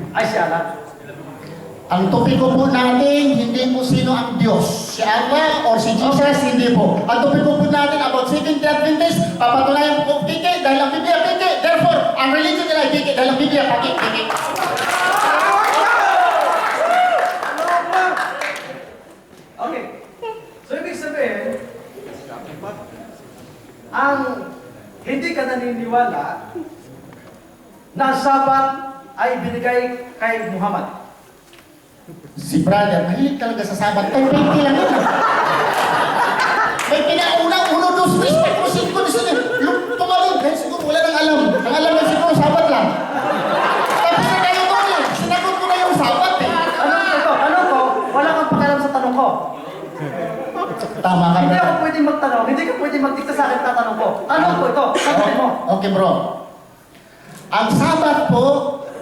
ay si Allah? Ang topiko po natin, hindi po sino ang Diyos. Si Allah or si Jesus, hindi po. Ang topiko po natin about Seventh-day Adventist, papatunayan po kung pike dahil ang Biblia pike. Therefore, ang religion nila ay pike dahil ang Biblia pike. Okay. So, ibig sabihin, ang hindi ka naniniwala na ang Sabat ay binigay kay Muhammad. Si brother, mahilig talaga sa sabat. Ay, pike lang yun. May pinauna, 1, 2, 3, 4, 5, 6, tumalog. Dahil siguro wala nang alam. Ang alam na siguro sabat lang. Tapos na tayo doon eh. Sinagot ko na yung sabat eh. Tanong ko, wala kang pakialam sa tanong ko. Tama ka, Hindi brother. ako pwedeng magtanong, hindi ka pwedeng magdikta sa akin tatanong ko. Tanong ko ito, sagutin mo. Okay, bro. Ang sabat po,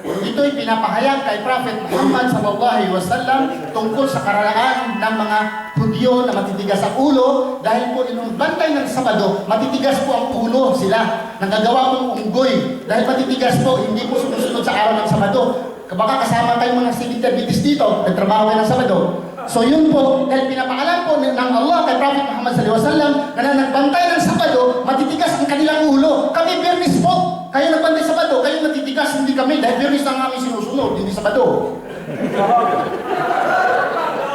ito'y pinapahayag kay Prophet Muhammad sallallahu alaihi wasallam tungkol sa kararaan ng mga Hudyo na matitigas ang ulo dahil po inong bantay ng Sabado, matitigas po ang ulo sila. Nagagawa pong unggoy dahil matitigas po, hindi po sumusunod sa araw ng Sabado. Baka kasama tayong mga Seventh-day Adventist dito, nagtrabaho kayo ng Sabado. So yun po, dahil pinapaalam po ng Allah kay Prophet Muhammad sallallahu alaihi wasallam na nagbantay ng Sabado, matitigas ang kanilang ulo. Kami Biyernes po. Kayo nagbantay Sabado, kayo matitigas, hindi kami. Dahil Biyernes ang aming sinusunod, hindi Sabado.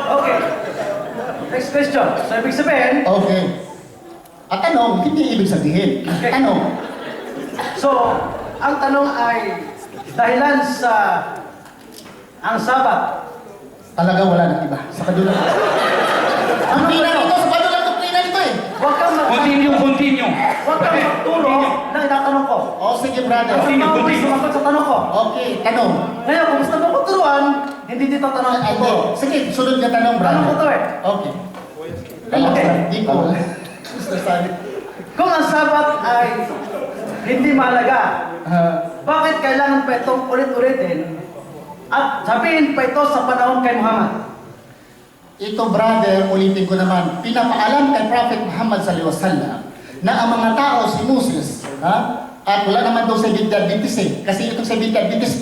Okay. Next question. So, ibig sabihin, Okay. At tanong, hindi ibig sabihin. Okay. Tanong, so, ang tanong ay, dahilan sa ang Sabat, talaga wala nang iba. Sabado lang. Ang pina nito, Sabado lang ang pina nito eh. huwag kang Continue. Huwag kang magturo ng itatanong ko. O sige brother. Kasi Continue. mga sumagot sa tanong ko. Okay, tanong. Ngayon, kung gusto mo ko turuan, hindi dito tanong Ay, ko. sige, sunod na tanong brother. Tanong ko to eh. Okay. Okay. Di ko. Mr. Sabi. Kung ang Sabat ay hindi mahalaga, bakit kailangan pa itong ulit-ulitin at sabihin pa ito sa panahon kay Muhammad? Ito brother, ulitin ko naman, pinapaalam kay Prophet Muhammad sallallahu alaihi wasallam na ang mga tao si Moses, at wala naman daw sa Seventh-day Adventist eh. Kasi itong Seventh-day Adventist,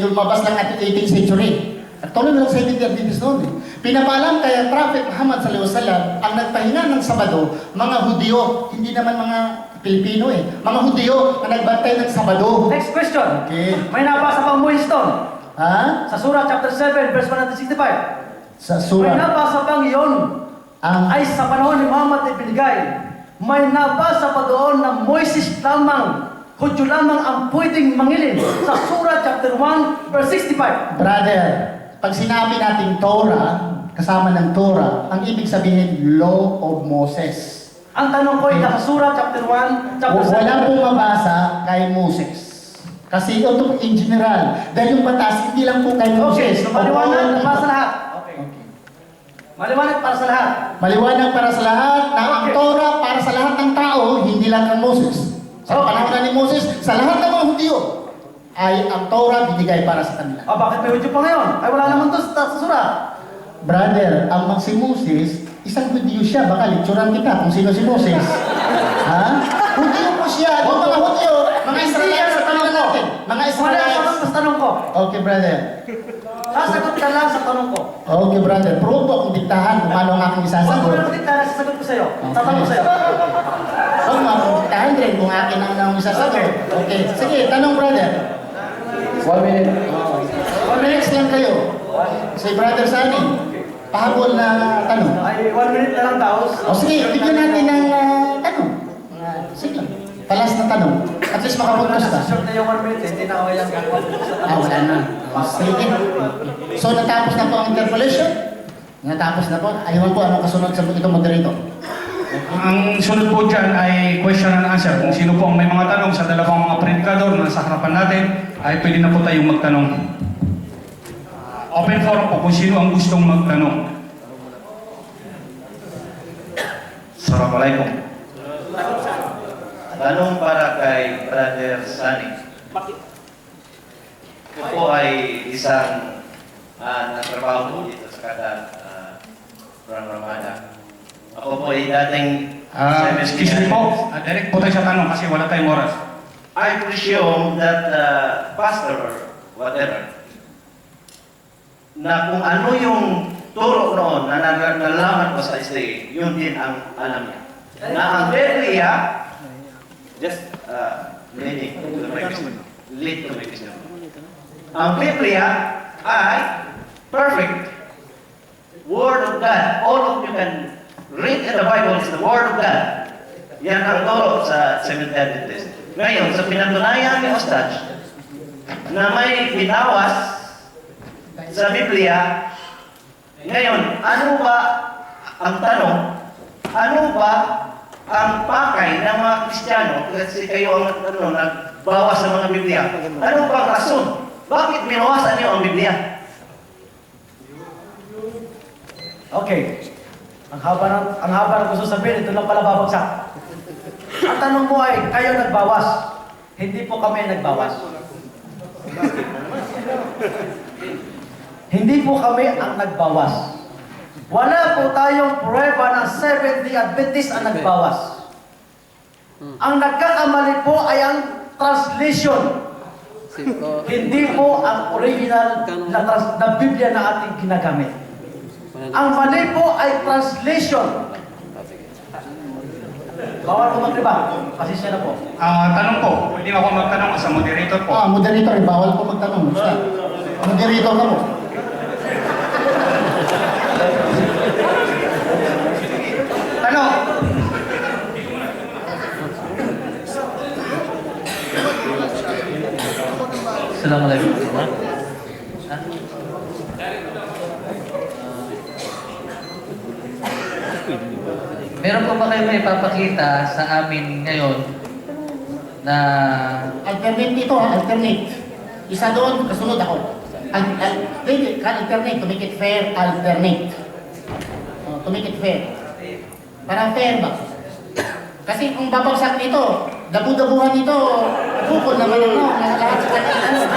lumabas lang at 18th century. At tuloy na lang sa Seventh-day Adventist noon eh. Pinapaalam kay Prophet Muhammad sallallahu alaihi wasallam ang nagpahinga ng Sabado, mga Hudyo, hindi naman mga Pilipino eh. Mga Hudyo na nagbantay ng Sabado. Next question. Okay. May nabasa pang Moise doon Ha? sa Surah chapter 7 verse 165. Sa May surah. nabasa pang iyon Ang ay sa panahon ni Muhammad ay binigay. May nabasa pa doon na Moises lamang, Hudyo lamang ang pwedeng mangilin sa Surah chapter 1 verse 65. brother, pag sinabi nating Torah, kasama ng Torah, ang ibig sabihin Law of Moses. Ang tanong ko ay nasa Surah chapter 1, chapter 7. Wala pong mabasa kay Moses. Kasi ito po in general. Dahil yung batas, hindi lang po kay Okay, Moses. so maliwanag para sa lahat. Okay. Maliwanag para sa lahat. Maliwanag para sa lahat na ang Okay. Torah para sa lahat ng tao, hindi lang kay Moses. Sa Okay. panahon na ni Moses, sa lahat ng mga Hudyo, ay ang Torah binigay para sa kanila. Bakit may Hudyo pa ngayon? Ay wala naman to sa Surah. Brother, ang si Moses, isang Hudyo siya. Baka lecturean kita kung sino si Moses. Ha? Hudyo po siya. Yung mga Hudyo, mga Israelites sa tanong natin. Mga Wala Israelites. sagot sa tanong ko. Okay, brother. Sasagot ka lang sa tanong ko. Okay, brother. Prove po kung diktahan kung paano ang aking Huwag isasagot. mo lang dikta na sasagot ko sa'yo. Tatanong ko sa'yo. Huwag mo akong diktahan din kung akin ang isasagot. Okay. Sige, tanong, brother. 1 minute. 1 minutes lang kayo. Si brother Sunny. pahabol na tanong. Ay, 1 minute na lang daw. O sige, bigyan natin ng tanong. Sige, palas na tanong. At least makapagpos ka. Short na yung 1 minute, hindi na ako yung gagawin sa tanong. Wala na. Sige. So, natapos na po ang interpolation. Natapos na po. Ayaw po anong kasunod sa itong moderator. Ang sunod po dyan ay question and answer. Kung sino po ang may mga tanong sa dalawang mga predikador na nasa harapan natin, ay pwede na po tayong magtanong. Open forum po kung sino ang gustong magtanong. Assalamualaikum. Tanong para kay Brother Sunny. Ako po ay isang nagtrabaho po dito sa Qatar, Ramada. Ako po ay dating Excuse me po, direct po tayo sa tanong kasi wala tayong oras. I presume that pastor or whatever, na kung ano yung turo noon na nalaman ko sa SDA, yun din ang alam niya. Na ang Biblia, just leading to the question. Lead to the question. Ang Biblia ay perfect Word of God. All of you can read in the Bible is the Word of God. Yan ang turo sa Seventh-day Adventist. Ngayon, sa pinatunayan ni Ostach na may binawas sa Biblia, ngayon, ano ba ang tanong? Ano ba ang pakay ng mga Kristiyano? Kasi kayo ang nagbawas sa mga Biblia. Ano ba ang rason? Bakit binawasan niyo ang Biblia? Okay. Ang haba ng gusto sabihin, ito lang pala babagsak. Ang tanong mo ay, kayo nagbawas. Hindi po kami nagbawas. Hindi po kami ang nagbawas. Wala po tayong pruweba na 70 Adventist ang nagbawas. Ang nagkakamali po ay ang translation. Hindi po ang original na Biblia na ating ginagamit. Ang mali po ay translation. Bawal ko magriba. Pasensya na po. Tanong po, pwede ako magtanong sa moderator po. Moderator, bawal po magtanong. Basta. Moderator ka po. Tanong! Assalamualaikum. Meron po ba kayo may papakita sa amin ngayon na Alternate dito ha, alternate. Isa doon, kasunod ako. Alternate, to make it fair, alternate. To make it fair. Para fair ba? Kasi kung babagsak nito, dabu-dabuhan nito, bukol naman lahat sa kanila.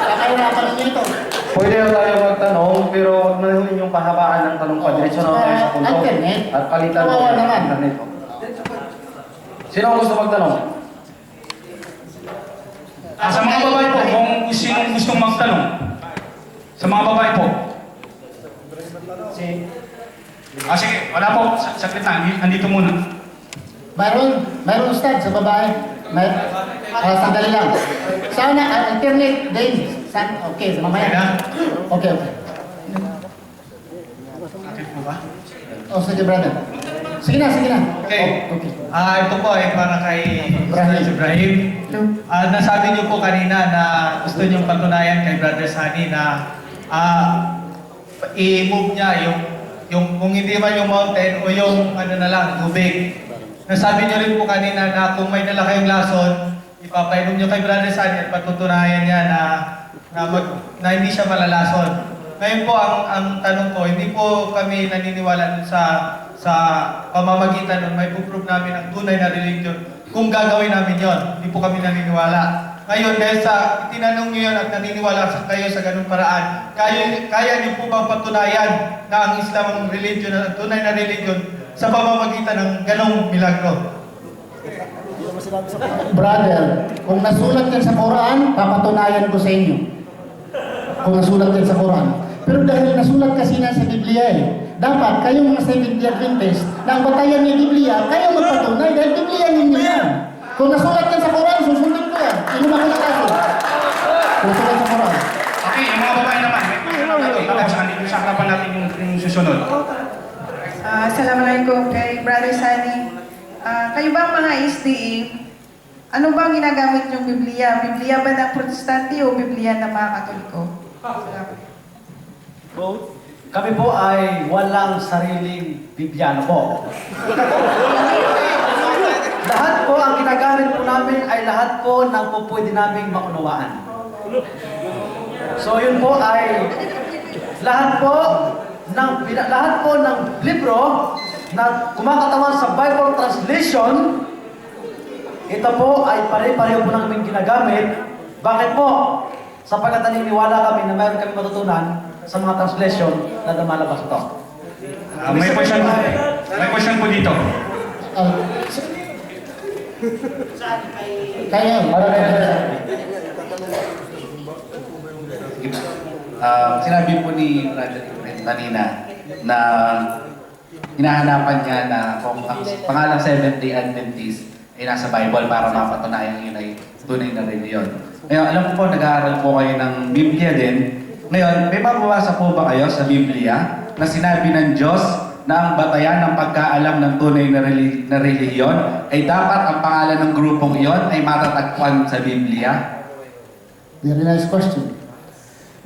Kakahirapan ninyo ito. Pwede na tayo magtanong, pero huwag na yung pahabaan ng tanong pa. Diretso na tayo sa punto. Alternate. At palitan mo Kawawa ng naman. internet. Sino ang gusto magtanong? Sa mga babae po, kung sinong gustong magtanong. Sa mga babae po. Sige, wala po. Saglit na, andito muna. Mayroon ustad sa babae. Sandali lang. Sana alternate din. Okay, mamaya. Okay. Akit po ba? Sige, brother. Sige na. Okay. Okay. Ito po ay para kay Ibrahim. Ibrahim. Nasabi niyo po kanina na gusto niyong patunayan kay Brother Sunny na i-move niya yung kung hindi man yung mountain o yung tubig. Nasabi niyo rin po kanina na kung may dala kayong lason, ipapainom niyo kay Brother Sunny at patutunayan niya na hindi siya malalason. Ngayon po ang tanong ko, hindi po kami naniniwala sa pamamagitan nun, may puprove namin ang tunay na religion. Kung gagawin namin yon, hindi po kami naniniwala. Ngayon, dahil sa tinanong niyo yun at naniniwala kayo sa ganung paraan, kaya niyo po bang patunayan na ang Islam ang religion, ang tunay na religion, sa pamamagitan ng ganong milagro? Brother, kung nasulat yan sa Quran, papatunayan ko sa inyo. Kung nasulat yan sa Quran. Pero dahil nasulat kasi na sa Biblia dapat kayong mga Seventh-day Adventist na ang batayan ng Biblia, kayo magpatunay dahil Biblia ninyo yan. Kung nasulat yan sa Quran, susundin ko yan. Inom ako ng kaso. Kung nasulat sa Quran. Okay, yung mga babae naman. Tapos andito sa harapan natin yung susunod. susunod. Assalamualaikum kay Brother Sunny. Kayo ba mga SDA, ano bang ginagamit yung Biblia? Biblia ba ng Protestante o Biblia ng mga Katoliko? Salamat. Kami po ay walang sariling Bibliano po. Lahat po ang ginagamit po namin ay lahat po ng po pwede naming maunawaan. So yun po ay lahat po ng libro na kumakatawan sa Bible translation, ito po ay pare-pareho po namin ginagamit. Bakit po? Sapagkat naniniwala kami na mayroon kami matutunan sa mga translation na lumalabas ito. May question po dito. Kaya, Sinabi po ni Brother Efren kanina na hinahanapan niya na kung ang pangalang Seventh-day Adventist ay nasa Bible para mapatunayan yun ay tunay na reliyon. Ngayon, alam ko po, nag-aaral po kayo ng Biblia din. Ngayon, may mababasa po ba kayo sa Biblia na sinabi ng Diyos na ang batayan ng pagkaalam ng tunay na reliyon ay dapat ang pangalan ng grupong iyon ay matatagpuan sa Biblia? very nice question.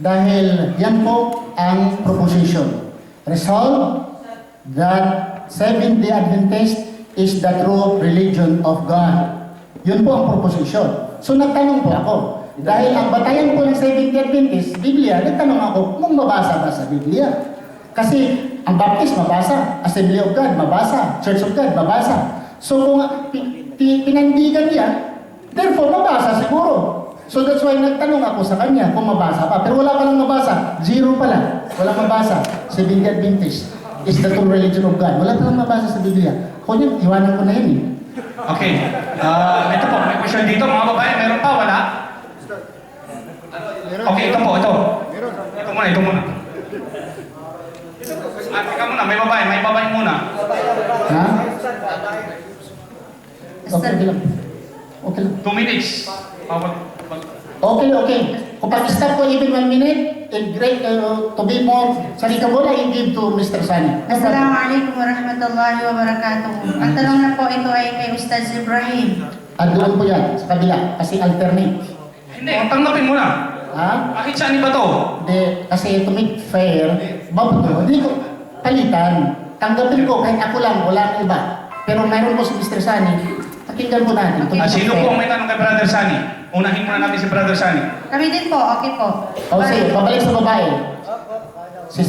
Dahil yan po ang proposition. Resolve that Seventh-day Adventist is the true religion of God. Yun po ang proposition. So nagtanong po ako. Dahil ang batayan po ng Seventh-day Adventist, Biblia, nagtanong ako kung mabasa ba sa Biblia. Kasi ang Baptist mabasa, Assembly of God mabasa, Church of God mabasa. So kung pinandigan niya, therefore mabasa siguro. So that's why nagtanong ako sa kanya kung mabasa pa. Pero wala pa lang mabasa. Zero pa lang. Wala mabasa. Seventh-day Adventist is the true religion of God. Wala pa lang mabasa sa Biblia. Kung yun, iwanan ko na yun eh. Okay. Ito po, may question dito. Mga babae, meron pa? Wala? Okay, ito po, ito. Ito muna. Teka muna, may babae muna. Ha? Okay lang. Okay lang. 2 minutes. Okay. Kung pag-stop ko even 1 minute, great to be more salikabol, I give to Mr. Sunny. Assalamualaikum warahmatullahi wabarakatuh. Ang tanong na po ito ay kay Ustaz Ibrahim. Doon po yan, sa kabila, kasi alternate. Hindi, tanggapin mo na. Ha? Bakit saan ba to? Hindi, kasi to make fair, mabuto, hindi ko palitan. Tanggapin ko kahit ako lang, wala ang iba. Pero mayroon po si Mr. Sunny, pakinggan po natin. Sino po ang may tanong kay Brother Sunny? Unahin muna natin si Brother Sunny. Kami din po, okay po. Sige, pabalik sa babae. Si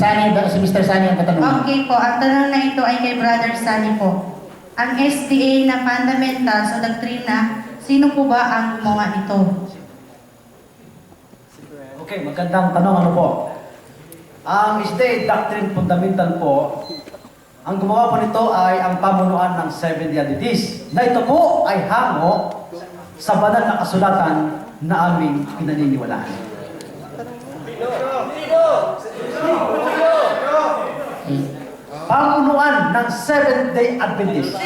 Mr. Sunny ang tatanungin. Okay po, ang tanong na ito ay kay Brother Sunny po. Ang SDA na fundamentals o doktrina, sino po ba ang gumawa nito? Okay, magandang tanong ano po. Ang SDA Doctrine Fundamental po, ang gumawa po nito ay ang pamunuan ng Seventh-day Adventist, na ito po ay hango sa banal na kasulatan na aming pinaniniwalaan. Pamunuan ng Seventh-day Adventist.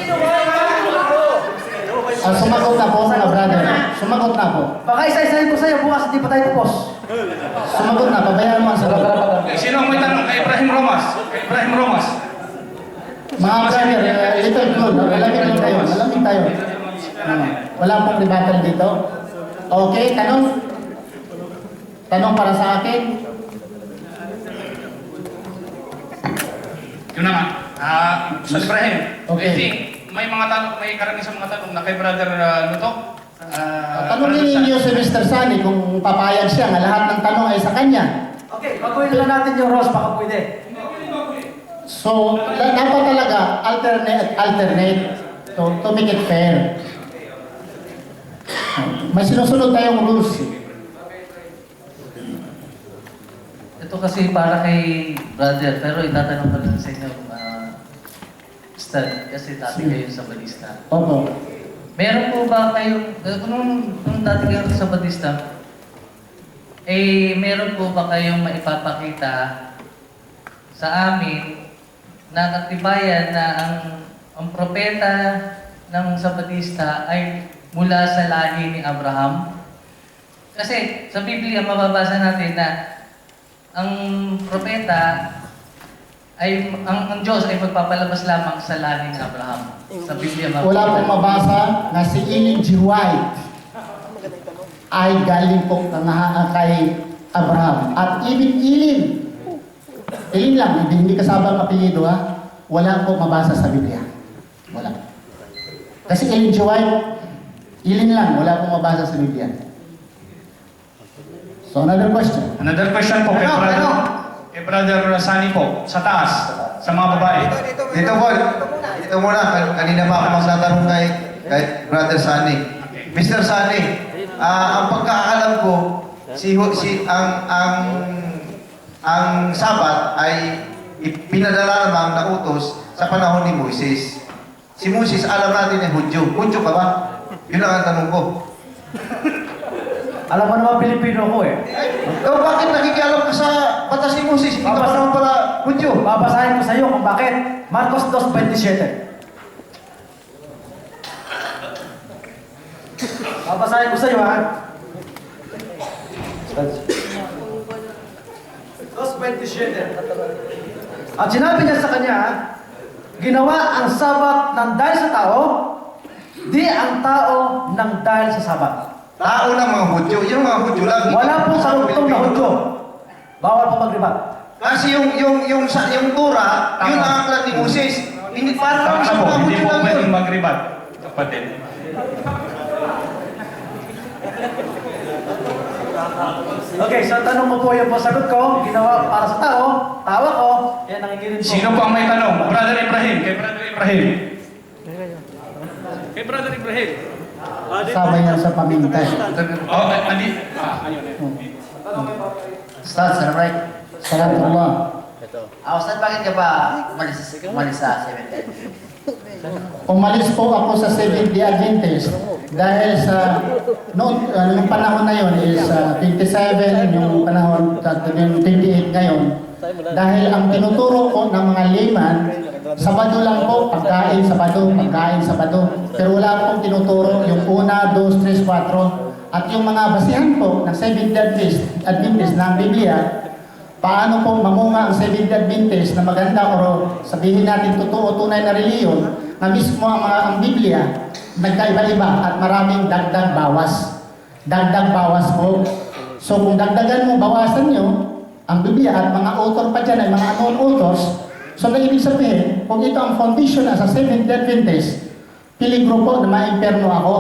Sumagot na po, mga brother. Sumagot na po. Baka isa-isahin ko sa iyo, bukas hindi pa tayo tapos. Sumagot na, pabayaan mo ang sagot. Sino ang may tanong? Kay Ibrahim Romas. Mga brother, little clue, malamig lang tayo. Malamig tayo. Wala pong rebuttal dito. Okay, tanong? Tanong para sa akin? Yun na nga. Ustaz Ibrahim, Okay. I think may karamihan sa mga tanong na kay Brother Luto. Tanongin ninyo si Mr. Sunny kung papayag siya nga lahat ng tanong ay sa kanya. Okay, baguhin na lang natin yung Ross, baka pwede. So, dapat talaga alternate to make it fair. May sinusunod tayong rules. Ito kasi para kay brother, pero itatanong ko lang sa inyo, Ustad, kasi dati kayo sa Batista. Opo. Meron po ba kayong, kung dati kayo sa Batista, meron po ba kayong maipapakita sa amin na katibayan na ang propeta ng sa Batista ay mula sa lahi ni Abraham? Kasi sa Biblia mababasa natin na ang propeta ay ang Diyos ay magpapalabas lamang sa lahi ni Abraham. Sa Biblia Wala pong mabasa na si Ellen G. White ay galing po kay Abraham. At even Ellen lang, hindi kasama ang apelyido ha, wala po mabasa sa Biblia. Wala. Kasi Ellen G. White, Ellen lang, wala po mabasa sa Biblia. So another question. Another question po kay Brother Sani po, sa taas, sa mga babae. Dito po, dito muna. Kanina pa ako magtatanong kay Brother Sani. Mr. Sani, ang pagkakaalam ko, ang Sabat ay pinadala namang na utos sa panahon ni Moises. Si Moises, alam natin ay Hudyo. Hudyo ka ba? Yun ang tanong ko. Alam mo naman Pilipino ko eh. Bakit nakikialam ka sa batas ni Moses? Hindi ka pa naman pala Hudyo. Babasahin ko sa iyo kung bakit. Marcos 2:27. Babasahin ko sa iyo ha. 2:27. At sinabi niya sa kanya, ginawa ang Sabat ng dahil sa tao, di ang tao ng dahil sa Sabat. Tao ng mga Hudyo. Yung mga Hudyo lang. Wala pong sarugtong na Hudyo. Bawal po magribat. Kasi yung Torah, yun ang aklat ni Moses. Hindi para Tama sa po, mga hindi Hudyo po lang yun. pwedeng mag-ribat, kapatid. Okay, so tanong mo po yung sagot ko, ginawa para sa tao, tawa ko, yan nakikinig po. Sino po ang may tanong? Brother Ibrahim, kay Brother Ibrahim. Kay Brother Ibrahim. Kasama yan sa pamintay. Oh, ayun. Ustaz, right? Salatullah. Ustaz, bakit ka ba umalis sa 7th? Umalis po ako sa Seventh-day Adventist dahil sa nung panahon na yon is 27, yung panahon yung 28 ngayon. Dahil ang tinuturo ko ng mga layman, Sabado lang po, pagkain, Sabado, pagkain, Sabado. Pero wala pong tinuturo yung 1, 2, 3, 4. At yung mga basihan po ng Seventh-day Adventist ng Biblia, paano po mamunga ang Seventh-day Adventist na maganda o sabihin natin totoo, tunay na reliyon na mismo ang Biblia nagkaiba-iba at maraming dagdag bawas. Dagdag bawas po. So kung dagdagan mo, bawasan nyo ang Biblia at mga author pa dyan ay mga unknown authors, so na ibig sabihin, kung ito ang foundation na sa Seventh-day Adventist, piligro po na ma-imperno ako.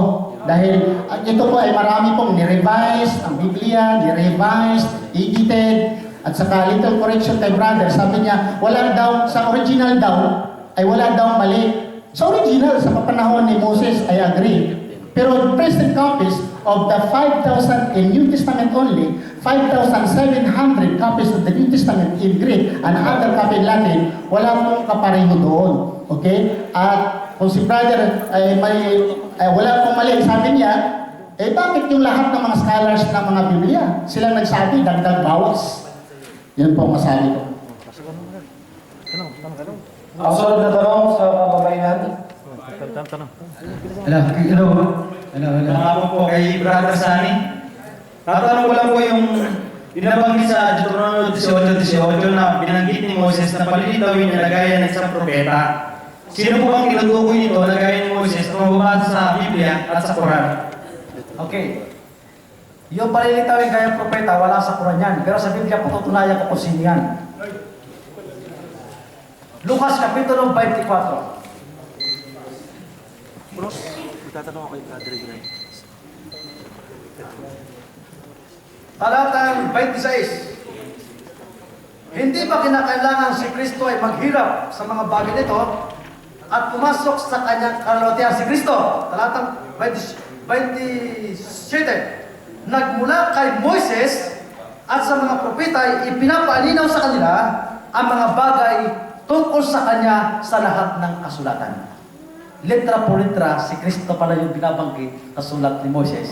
Dahil ito po ay marami pong ni-revise ang Biblia, ni-revise, edited, at saka little correction kay brother, sabi niya, wala daw, sa original daw, ay wala daw mali. Sa original, sa panahon ni Moses, I agree. Pero present copies of the 5,000 in New Testament only, 5,700 copies of the New Testament in Greek and other copy in Latin, wala pong kapareho doon. Okay? At kung si brother ay wala pong mali, sabi niya, bakit yung lahat ng mga scholars ng mga Biblia, silang nagsabi, dagdag bawas. Yan po ang masabi ko. Ang sunod na tanong sa kababayan. Ako po kay Brother Sani. Tatanong ko lang po yung binabanggit sa Deuteronomy 18:18 na binanggit ni Moses na palilitawin niya na gaya ng isang propeta. Sino po bang tinutukoy nito na gaya ni Moses na mababasa sa Biblia at sa Quran? Okay. Yung palilitawin kaya propeta, wala sa Quran yan. Pero sa Biblia, patutunayan ko kung sino yan. Lucas Kapitulo 24. Talatang 26. Hindi ba kinakailangan si Kristo ay maghirap sa mga bagay nito at pumasok sa kanyang kalwatihan si Kristo? Talatang 27. Nagmula kay Moises at sa mga propeta ay ipinapaalinaw sa kanila ang mga bagay tungkol sa kanya sa lahat ng kasulatan. Letra por letra, si Kristo pala yung binabanggit sa sulat ni Moises.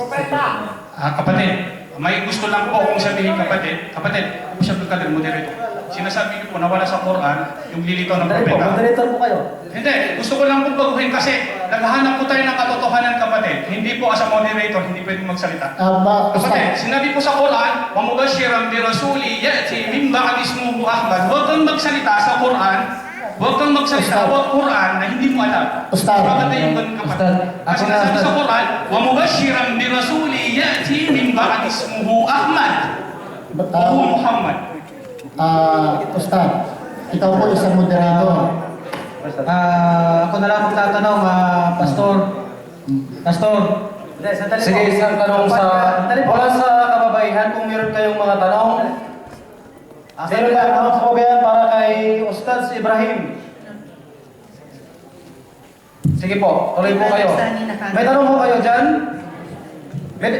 Kapatid, may gusto lang po akong sabihin, kapatid. Kapatid, ako siya magkadal mo dito. sinasabi niyo po na wala sa Quran yung lilitaw ng Dali po, propeta. moderator po kayo. Hindi, gusto ko lang pong baguhin kasi naghahanap po tayo ng katotohanan, kapatid. Hindi po as a moderator, hindi pwedeng magsalita. Kapatid, sinabi po sa Quran, وَمُبَشِّرًا بِرَسُولٍ يَأْتِي مِنْ بَعْدِ اسْمُهُ أَحْمَدَ. Huwag kang magsalita sa Quran, huwag kang magsalita about Quran na hindi mo alam. Ustad. Kapatid, yung ganun, kapatid. Ustad, Kasi ako na, nasabi Ustad. sa Quran, وَمُبَشِّرًا بِرَسُولٍ يَأْتِي مِنْ بَعْدِ اسْمُهُ أَحْمَدَ وَهُوَ مُحَمَّدٌ. Ustad, ikaw po isang moderator. Ako na lang magtatanong, Pastor. Pastor. Hindi, sandali po. Sige, isang tanong sa... Wala sa kababaihan kung meron kayong mga tanong. Meron lang ako sa kababaihan para kay Ustaz Ibrahim. Sige po, tuloy po kayo. May tanong po kayo dyan?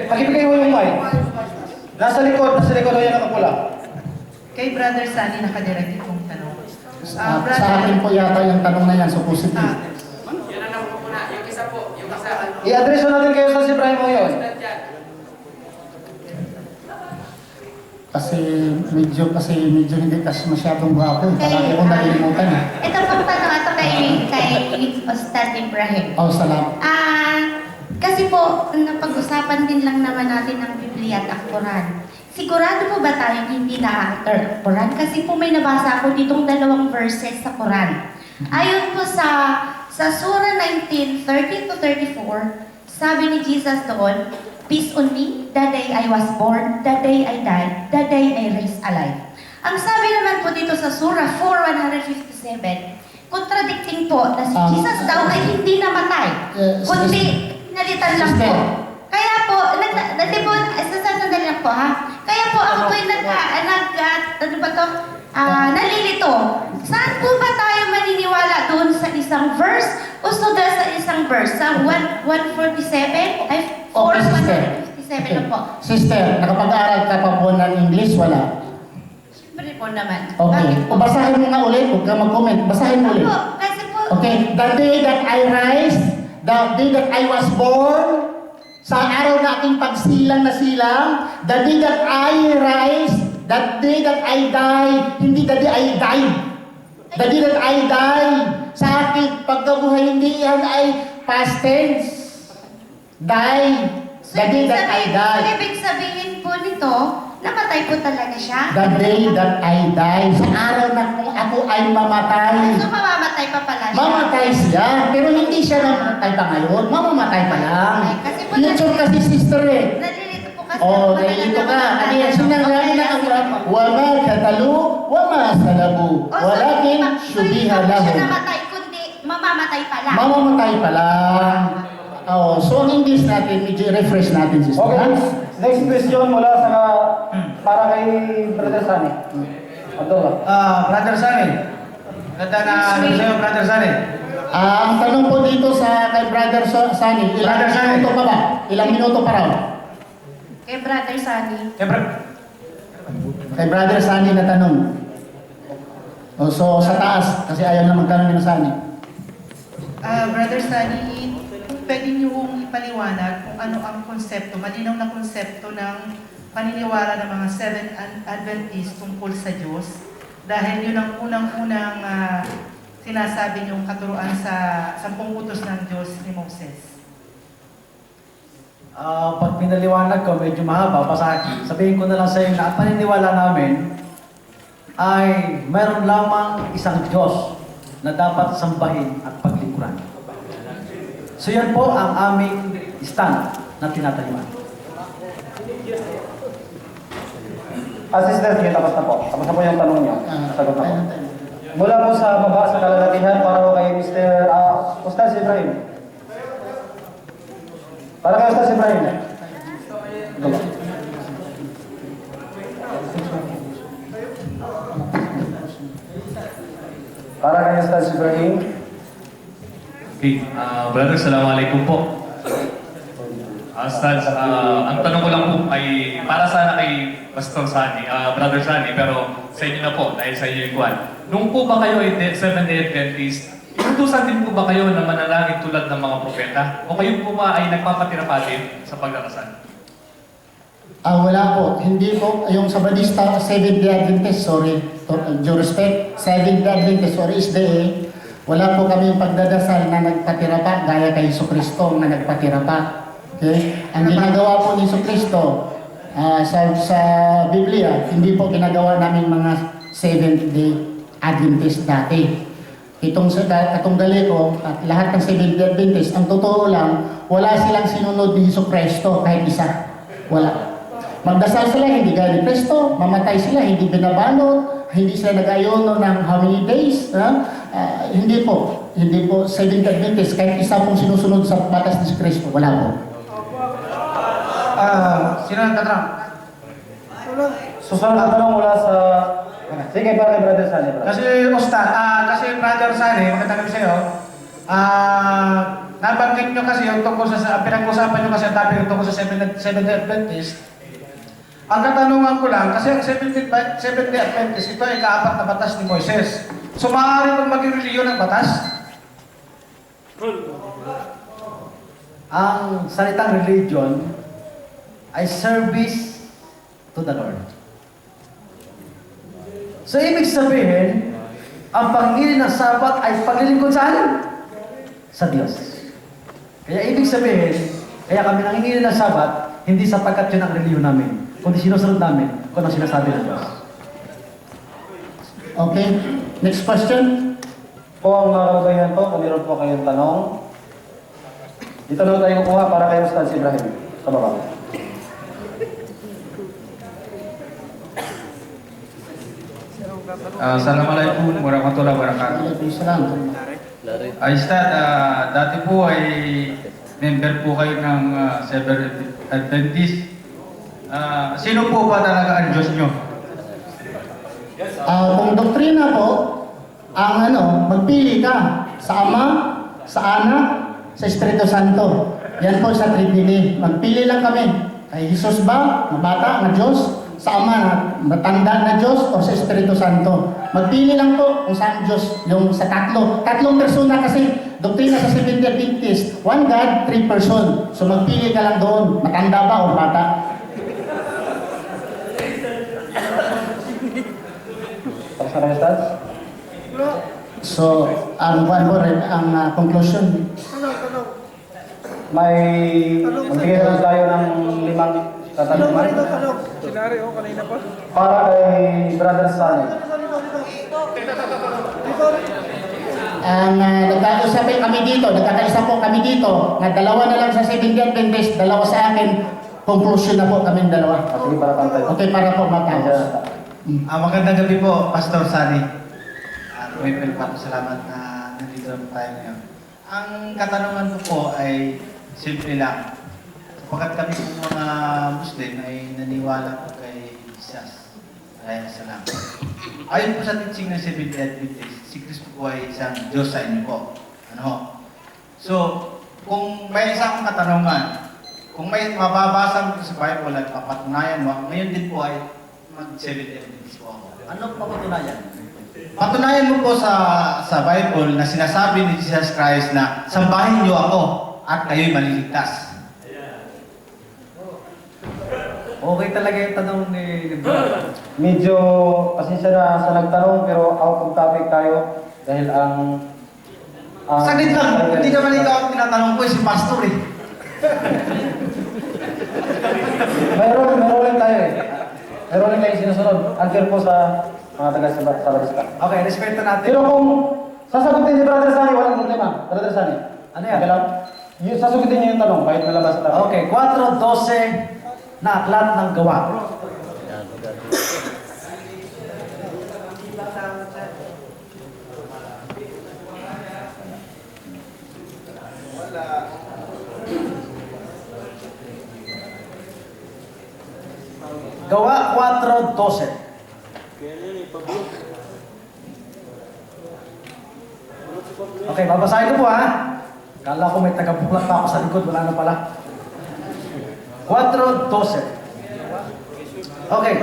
Pakibigay mo yung mic. Nasa likod o yan nakapula. Kay Brother Sunny, nakadirect itong tanong. Sa akin po yata yung tanong na yan, supposedly. I-address mo natin kayo sa Ibrahim mo yun. Kasi medyo hindi kasi masyadong gwapo. Palagi kong nalilimutan eh. Ito pong tanong ito kay Ustad Ibrahim. Oh, salamat. Kasi po, napag-usapan din lang naman natin ng Biblia at ang Quran. Sigurado po ba tayong hindi na-after ang Quran? Kasi po may nabasa ako ditong 2 verses sa Quran. Ayon po sa Surah 19:30-34, sabi ni Jesus doon, "Peace on me, the day I was born, the day I died, the day I raised alive." Ang sabi naman po dito sa Surah 4:157, contradicting po na si Jesus daw ay hindi namatay, kundi nalitan lang po. Kaya po, sasandali lang po ha. Kaya po ako po'y nalilito. Saan po ba tayo maniniwala doon sa isang verse o sa isang verse? Sa 147? Ay, 4:157 lang po. Sister, nakapag-aral ka pa po ng English? Wala? Siyempre po naman. Okay. Bakit po? O basahin mo nga ulit, huwag ka mag-comment. Basahin mo ulit. Opo, kasi po, Okay, the day that I rise, the day that I was born, sa araw na aking pagsilang na silang, the day that I rise, the day that I die, hindi the day I died. The day that I die, sa aking pagkabuhay, hindi yan ay past tense. Die. The day that I die. ibig sabihin po nito, namatay po talaga siya. The day that I die. Sa araw na kung ako ay mamatay. So, mamamatay pa pala siya. Mamatay siya, pero hindi siya namatay pa ngayon. Mamamatay pa lang. Kasi po, Future kasi sister eh. nalilito po kasi Oh, ako nalilito talaga ka. Ano yan? namatay. Sinanglaan na ang wama katalu, wama salabu. Walakin syubiha Hindi lahu. siya namatay, kundi mamamatay pa lang. Mamamatay pa lang. Oh, so ang English natin, medyo refresh natin sister. Okay, next question mula sa para kay Brother Sunny. Abdullah. Brother Sunny. Ganda na ano sa'yo, Brother Sunny. Ang tanong po dito sa kay Brother Sunny, ilang Brother Sunny. minuto pa ba? Ilang minuto pa raw? Kay Brother Sunny. Kay Brother Sunny na tanong. Oh, so sa taas, kasi ayaw na magtanong ni Sunny. Brother Sunny, pwede niyo kong ipaliwanag kung ano ang konsepto, malinaw na konsepto ng paniniwala ng mga Seventh Adventist tungkol sa Diyos. Dahil yun ang unang-unang sinasabi niyong katuruan sa 10 utos ng Diyos ni Moses. Pag pinaliwanag ko, medyo mahaba. Sabihin ko na lang sa iyo na ang paniniwala namin ay mayroon lamang isang Diyos na dapat sambahin at paglingkuran. So yan po ang aming stand na tinatayuan. Assistant, tapos na po. Tapos na po yung tanong niyo. Sagot na po. Mula po sa baba sa kalalatihan para po kay Mr. Ustaz Ibrahim. Para kay Ustaz Ibrahim. Ito ba? Para kay Ustaz Ibrahim. Okay, brother, assalamualaikum po. Ustaz, ang tanong ko lang po ay para sana kay Pastor Sunny, Brother Sunny, pero sa inyo na po, dahil sa inyo yung kuwan. Nung po ba kayo ay Seventh-day Adventist, inutusan din po ba kayo na manalangin tulad ng mga propeta? O kayo po ba ay nagpapatira pa din sa pagdakasal? Wala po. Hindi po. Yung Sabadista, Seventh-day Adventist, sorry. Due respect, Seventh-day Adventist or SDA, wala po kami yung pagdadasal na nagpatira pa, gaya kay Jesucristo na nagpatira pa. Okay? Ang ginagawa po ni Jesucristo sa Biblia, hindi po ginagawa namin mga Seventh-day Adventist dati. Itong gali ko at lahat ng Seventh-day Adventist, ang totoo lang, wala silang sinunod ni Jesucristo kahit isa. Wala. Magdasal sila, hindi gaya ni Cristo. Mamatay sila, hindi binabalot. Hindi sila nag-ayono ng how many days. Hindi po. Hindi po Seventh-day Adventist. Kahit isa pong sinusunod sa batas ni Cristo. Wala po. Sino ang tatanong? Susunod na tanong mula sa... Sige, para kay Brother Sani. Kasi, Ustad, kasi Brother Sani, magandang gabi sa'yo. Nabanggit nyo kasi yung tungkol sa pinag-usapan nyo kasi ang topic yung tungkol sa Seventh-day Adventist. Ang katanungan ko lang, kasi ang Seventh-day Adventist, ito ay kaapat na batas ni Moises. So, maaari kong maging reliyon ng batas? Ang salitang religion ay service to the Lord. So, ibig sabihin, ang pangingin ng Sabat ay paglilingkod saan? Sa Diyos. Kaya ibig sabihin, kaya kami nangingin ng Sabat, hindi sapagkat yun ang reliyon namin, kundi sinusunod namin kung ang sinasabi ng Diyos. Okay. Next question. Po ang mga kababayan po, kung meron po kayong tanong, dito na tayo kukuha para kay Ustad si Ibrahim. Sa baba. Assalamualaikum warahmatullahi wabarakatuh. Ustad, dati po ay member po kayo ng Seventh Adventist. Sino po ba talaga ang Diyos nyo? Kung doktrina po, ang magpili ka sa Ama, sa Anak, sa Espiritu Santo. Yan po sa Trinity. Magpili lang kami. Kay Jesus ba, na bata, na Diyos? Sa Ama, na matanda na Diyos, o sa Espiritu Santo? Magpili lang po kung saan Diyos, yung sa tatlo. Tatlong persona kasi, doktrina sa Seventh-day Adventist, one God, three person. So magpili ka lang doon, matanda ba o bata? So, ang conclusion. May magbigay na lang tayo ng 5 katanungan. Para kay Brother Sani. Nagkakausapin kami dito, nagkakaisa po kami dito, na dalawa na lang sa Seventh-day Adventist, dalawa sa akin, conclusion na po kami dalawa. Sige, para pantay. Okay, para po matapos. Magandang gabi po, Pastor Sani. May salamat na nandito na tayo ngayon. Ang katanungan ko po ay simple lang. Sapagkat kami po mga Muslim ay naniwala po kay Jesus. Alayhi salam. Ayon po sa teaching ng Seventh-day Adventist, si Kristo po ay isang Diyos sa inyo po. So, kung may isang katanungan, kung may mababasa mo sa Bible at papatunayan mo, ngayon din po ay mag-Seventh-day Adventist po ako. Anong papatunayan? Patunayan mo po sa Bible na sinasabi ni Jesus Christ na sambahin niyo ako at kayo'y maliligtas. Okay talaga yung tanong ni Brother. Medyo pasensya na sa nagtanong pero out of topic tayo dahil ang... Saglit lang, hindi naman ikaw ang tinatanong ko, si Pastor eh. Mayroon lang tayo eh. Mayroon lang tayo sinusunod. Unfair po sa mga taga-Sabatista. Okay, respeto natin. Pero kung sasagutin ni Brother Sani, walang problema. Brother Sani, ano yan? Okay lang? Sasagutin niyo yung tanong kahit nalabas na. Okay, 4:12 na aklat ng gawa. Gawa 4:12. Okay, babasahin ko po ha. Kala ko may taga-buklat pa ako sa likod, wala na pala. 4:12. Okay.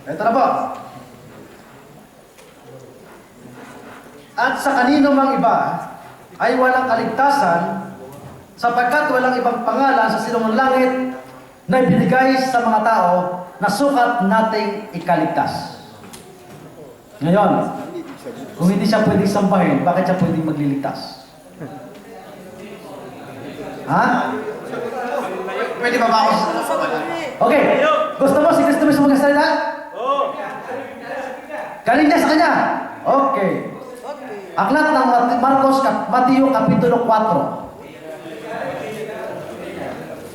Ito na po. At sa kanino mang iba ay walang kaligtasan sapagkat walang ibang pangalan sa silong langit na ibinigay sa mga tao na sukat nating ikaligtas. Ngayon, kung hindi siya pwedeng sambahin, bakit siya pwedeng magliligtas? Ha? Pwede ba ako? Okay, gusto mo si Kristo mismo magsalita? Galing niya sa kanya. Okay. Aklat ng Marcos, Mateo, Kapitulo 4.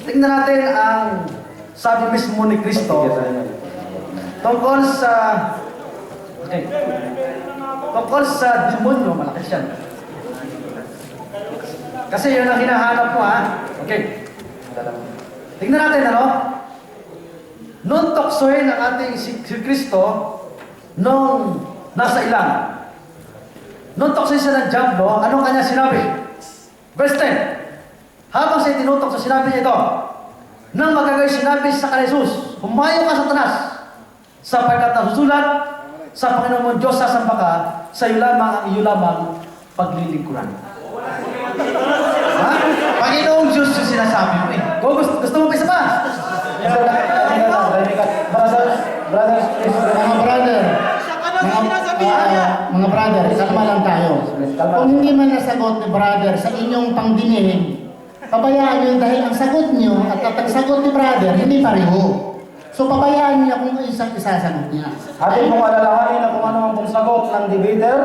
Tingnan natin ang sabi mismo ni Kristo tungkol sa demonyo, malaki siya. Kasi yun ang hinahanap mo, ha? Okay. Tingnan natin, ano? Noong tuksoin ang ating si Kristo, nung nasa ilang. Noong tuksoin siya ng Diablo, anong kanya sinabi? Verse 10. Habang siya tinutok sa sinabi niya ito, nang magagay sinabi sa kay Jesus, humayo ka, Satanas, sapagkat nasusulat, sa Panginoon mong Diyos sasamba ka, sa iyo lamang ang iyo lamang paglilingkuran. Ha? Panginoong Diyos yung sinasabi mo eh. Kung gusto mo pa isa pa? Mga brother, kalma lang tayo. Kung hindi man nasagot ni brother sa inyong pangdinig, pabayaan nyo dahil ang sagot nyo at ang sagot ni brother, hindi pareho. So pabayaan niya kung isang isasagot niya. Atin pong alalahanin na kung ano ang pong sagot ng debater,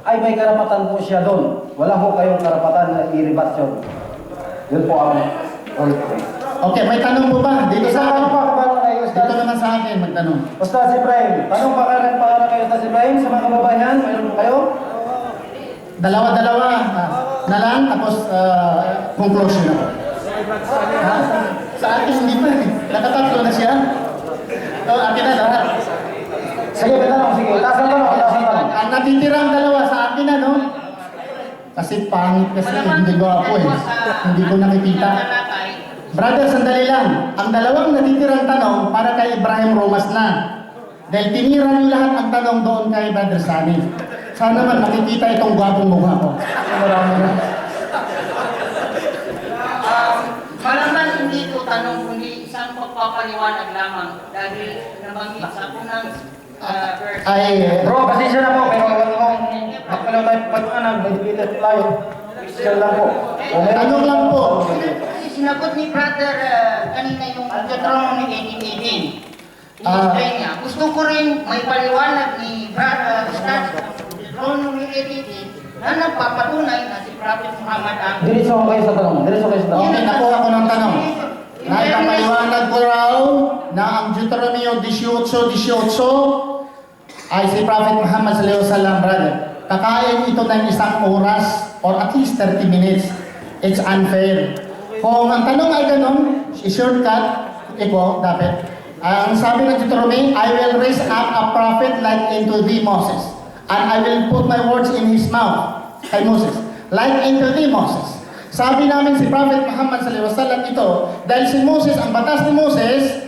ay may karapatan po siya doon. Wala po kayong karapatan na i-rebat yun. Yun po ang Okay, may tanong po ba? Dito sa akin. Dito naman sa akin, magtanong. Ustaz Ibrahim, tanong pangalan kayo, Ustaz Ibrahim, sa mga kababayan, mayroon po kayo? Dalawa-dalawa na lang, tapos conclusion na po. Ha? Sa akin hindi pa eh. Nakatatlo na siya. So, akin na lahat. Sige, tanong, sige. Tasan tanong. Ang natitirang dalawa sa akin na, no? Kasi pangit kasi, hindi ko ako eh. Hindi ko nakikita. Brother, sandali lang. Ang dalawang natitirang tanong para kay Ibrahim Romas na. Dahil tinira niyo lahat ang tanong doon kay Brother Sani. Sana man makikita itong gwapong mukha ko. Malamang hindi ito tanong kundi isang pagpapaliwanag lamang dahil nabanggit sa unang verse. Ay, bro, pasensya na po, pero magpalaw tayo pag-anang, may debater tayo. Siya lang po. Tanong lang po. Sinagot ni brother kanina yung Deuteronomy 18:18. In-explain niya. Gusto ko rin may paliwanag ni brother Deuteronomy 18:18 na nagpapatunay na si Prophet Muhammad ang Diretso ko kayo sa tanong. Okay, nakuha ko ng tanong. Naipapaliwanag ko raw na ang Deuteronomy 18:18 ay si Prophet Muhammad sallallahu alaihi wasallam, brother. Kakain ito ng isang oras or at least 30 minutes. It's unfair. Kung ang tanong ay ganun, i-shortcut, ito, dapat. Ang sabi ng Deuteronomy, I will raise up a prophet like unto thee, Moses. And I will put my words in his mouth, kay Moses. Like unto thee, Moses. Sabi namin si Prophet Muhammad sallallahu alaihi wasallam ito, dahil si Moses, ang batas ni Moses,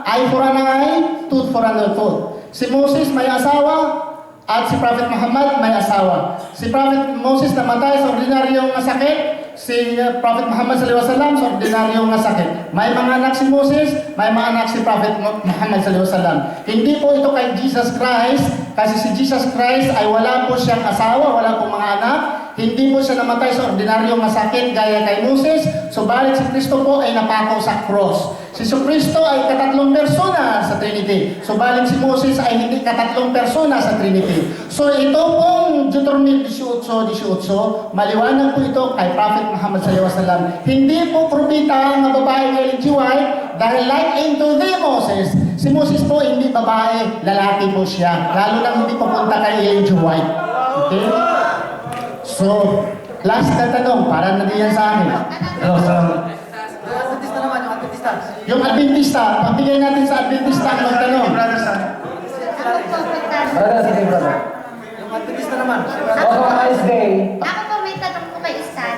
eye for an eye, tooth for an tooth. Si Moses may asawa, at si Prophet Muhammad may asawa. Si Prophet Moses namatay sa ordinaryong sakit, si Prophet Muhammad sallallahu alaihi wasallam sa ordinaryong sakit. May mga anak si Moses, may mga anak si Prophet Muhammad sallallahu alaihi wasallam. Hindi po ito kay Jesus Christ, kasi si Jesus Christ ay wala po siyang asawa, wala po mga anak. Hindi po siya namatay sa ordinaryong sakit gaya kay Moses, subalit si Kristo po ay napako sa cross. Si Kristo ay katatlong persona sa Trinity, subalit si Moses ay hindi katatlong persona sa Trinity. So ito pong Deuteronomy 18:18, maliwanag po ito kay Prophet Muhammad sallallahu alaihi wasallam. Hindi po propeta ang babae kay Ellen G. White, dahil like into thee, Moses. Si Moses po hindi babae, lalaki po siya, lalo nang hindi papunta kay Ellen G. White. Okay? So, last na tanong, para na diyan sa akin. Hello, sir. Yung Adventista, pagbigay natin sa Adventista ang magtanong. Brother, sige, brother. Yung Adventista naman. Ako po, nice day. Ako po may tanong po kay Ustad.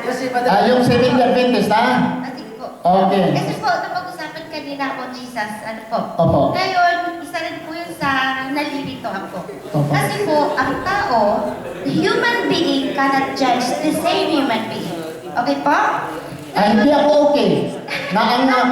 Yung Seventh Adventist, ha? Sige po. Okay. Kasi po, napag-usapan kanina po, Jesus, ano po. Opo. Ngayon, isa rin po yun sa nalilito ako. Opo. Kasi po, ang tao, human being cannot judge the same human being. Okay po? Hindi ako okay.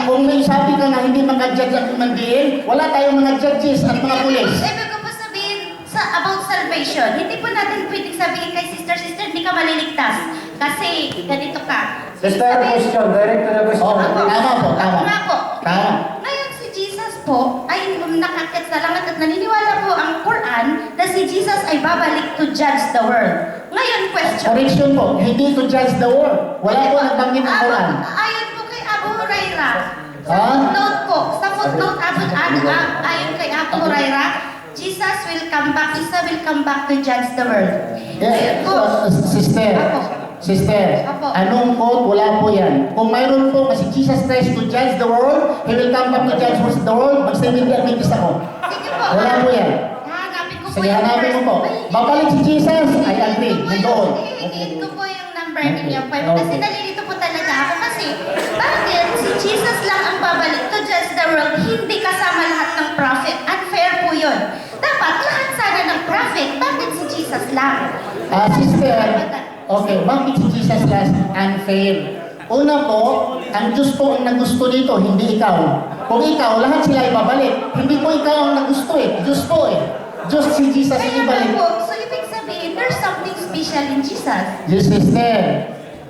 Kung may sabi ka na hindi maka-judge ang human being, wala tayong mga judges at mga pulis. Ibig ko po sabihin about salvation, hindi po natin pwedeng sabihin kay sister, hindi ka maliligtas. Kasi ganito ka. Sister, question. Direct to the question. Tama po, tama. Nga po. Tama. Ngayon si Jesus po ay nakakit sa langit at naniniwala po ang Quran na si Jesus ay babalik to judge the world. Ngayon question. Correction po, hindi to judge the world. Wala po nagbanggit ng Quran. Ayon po kay Abu Hurairah. Sa Ha? footnote po, ayon kay Abu Hurairah, Jesus will come back, Isa will come back to judge the world. Yeah, Po. Sister, Apo. anong quote? Wala po yan. Kung mayroon po kasi Jesus Christ to judge the world, He will come back to judge the world, mag-Seventh Day Adventist ako. Sige po. Wala po yan. Hanapin ko po Sige, hanapin mo po. Babalik si Jesus, I agree. Nandoon. Hihingiin ko po yung number ninyo. Kasi nalilito po talaga ako. Kasi bakit si Jesus lang ang babalik to judge the world, hindi kasama lahat ng prophet? Unfair po yun. Dapat lahat sana ng prophet. Bakit si Jesus lang? Sister, okay, bakit si Jesus last unfair? Una po, ang Diyos po ang nagusto dito, hindi ikaw. Kung ikaw, lahat sila ibabalik. Hindi po ikaw ang nagusto eh. Diyos po eh. Diyos si Jesus Kaya ang ibalik. po, so ibig sabihin, there's something special in Jesus. Yes, sister.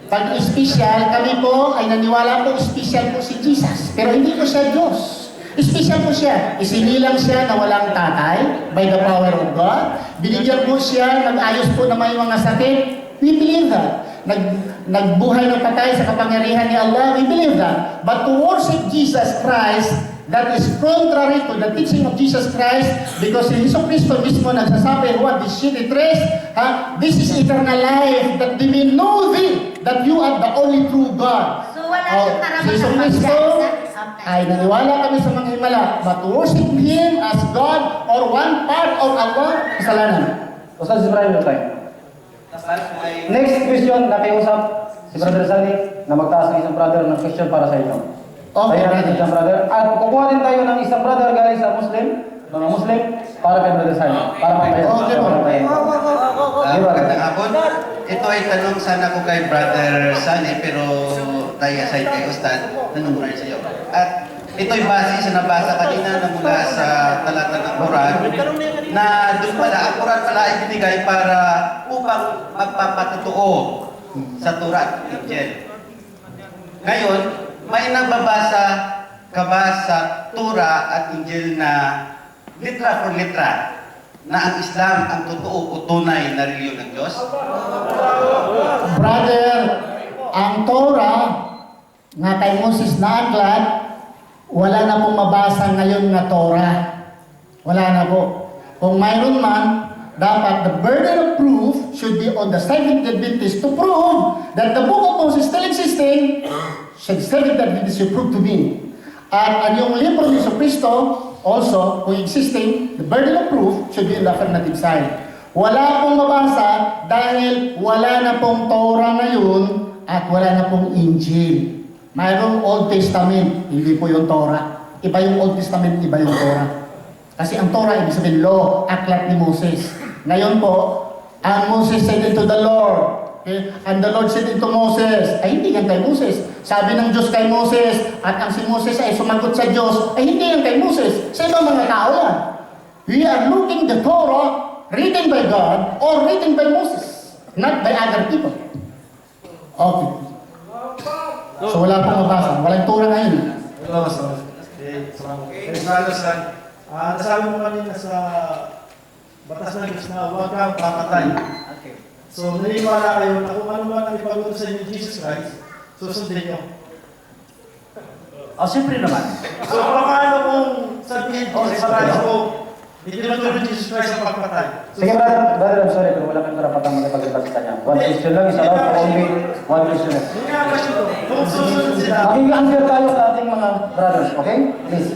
Pag special, kami po ay naniwala po special po si Jesus. Pero hindi po siya Diyos. Special po siya. Isinilang siya na walang tatay by the power of God. Binigyan po siya, nag-ayos po na may mga sakit. We believe that. Nagbuhay ng patay sa kapangyarihan ni Allah. We believe that. But to worship Jesus Christ, that is contrary to the teaching of Jesus Christ because si Jesu Cristo mismo nagsasabi, what is shit it rest? This is eternal life, that they may know thee, that you are the only true God. So wala siyang Si karapatan Jesu Cristo ay naniwala kami sa mga himala, but to worship Him as God or one part of Allah, kasalanan. Ustaz Ibrahim yung time. Next question, nakiusap si Brother Sani na magtaas ng isang brother ng question para sa inyo. Okay, Tayo natin isang brother. At kukuha din tayo ng isang brother galing sa Muslim, mga Muslim, para kay Brother Sani. Para mamaya. Okay, Magandang hapon. Ito ay tanong sana ko kay Brother Sunny pero tayo aside kay Ustad, tanong ko rin sa iyo. At ito'y base sa nabasa kanina na mula sa talata ng Quran na doon pala, ang Quran pala ay binigay para upang magpapatotoo sa Torah, Injil. Ngayon, may nababasa ka ba sa Torah at Injil na litra for litra na ang Islam ang totoo o tunay na reliyon ng Diyos? Brother, ang Torah nga kay Moses na aklat, wala na pong mabasa ngayon na Torah. Wala na po. Kung mayroon man, dapat the burden of proof should be on the Seventh-day Adventist to prove that the book of Moses still existing, should Seventh-day Adventist should prove to me. At ang yung libro ni Kristo, also, kung existing, the burden of proof should be on the affirmative side. Wala pong mabasa dahil wala na pong Torah ngayon at wala na pong Injil. Mayroong Old Testament, hindi po yung Torah. Iba yung Old Testament, iba yung Torah. Kasi ang Torah, ibig sabihin, law, aklat ni Moses. Ngayon po, ang Moses said unto the Lord, okay? And the Lord said unto Moses, ay hindi yan kay Moses. Sabi ng Diyos kay Moses, at ang si Moses ay sumagot sa Diyos, ay hindi yan kay Moses. Sa ibang mga tao yan. We are looking the Torah written by God or written by Moses, not by other people. Okay. So wala pong mabasa. Walang Torah ngayon. Hello, Pastor. Brother San, nasabi mo kanina sa batas ng Diyos na huwag kang papatay. So, naniniwala kayo na kung ano man ang ipag-utos sa inyo Jesus Christ, susundin nyo. Siyempre naman. So, paano kung sabihin Jesus Christ ko, hindi natulog Jesus Christ sa pagpatay? Sige, brother, I'm sorry, pero wala kang karapatang makipag-ibat sa kanya. One question lang, isa lang, only one question. Yung nga question ko, kung susunod sila, Maging-answer tayo sa ating mga brothers, okay? Please.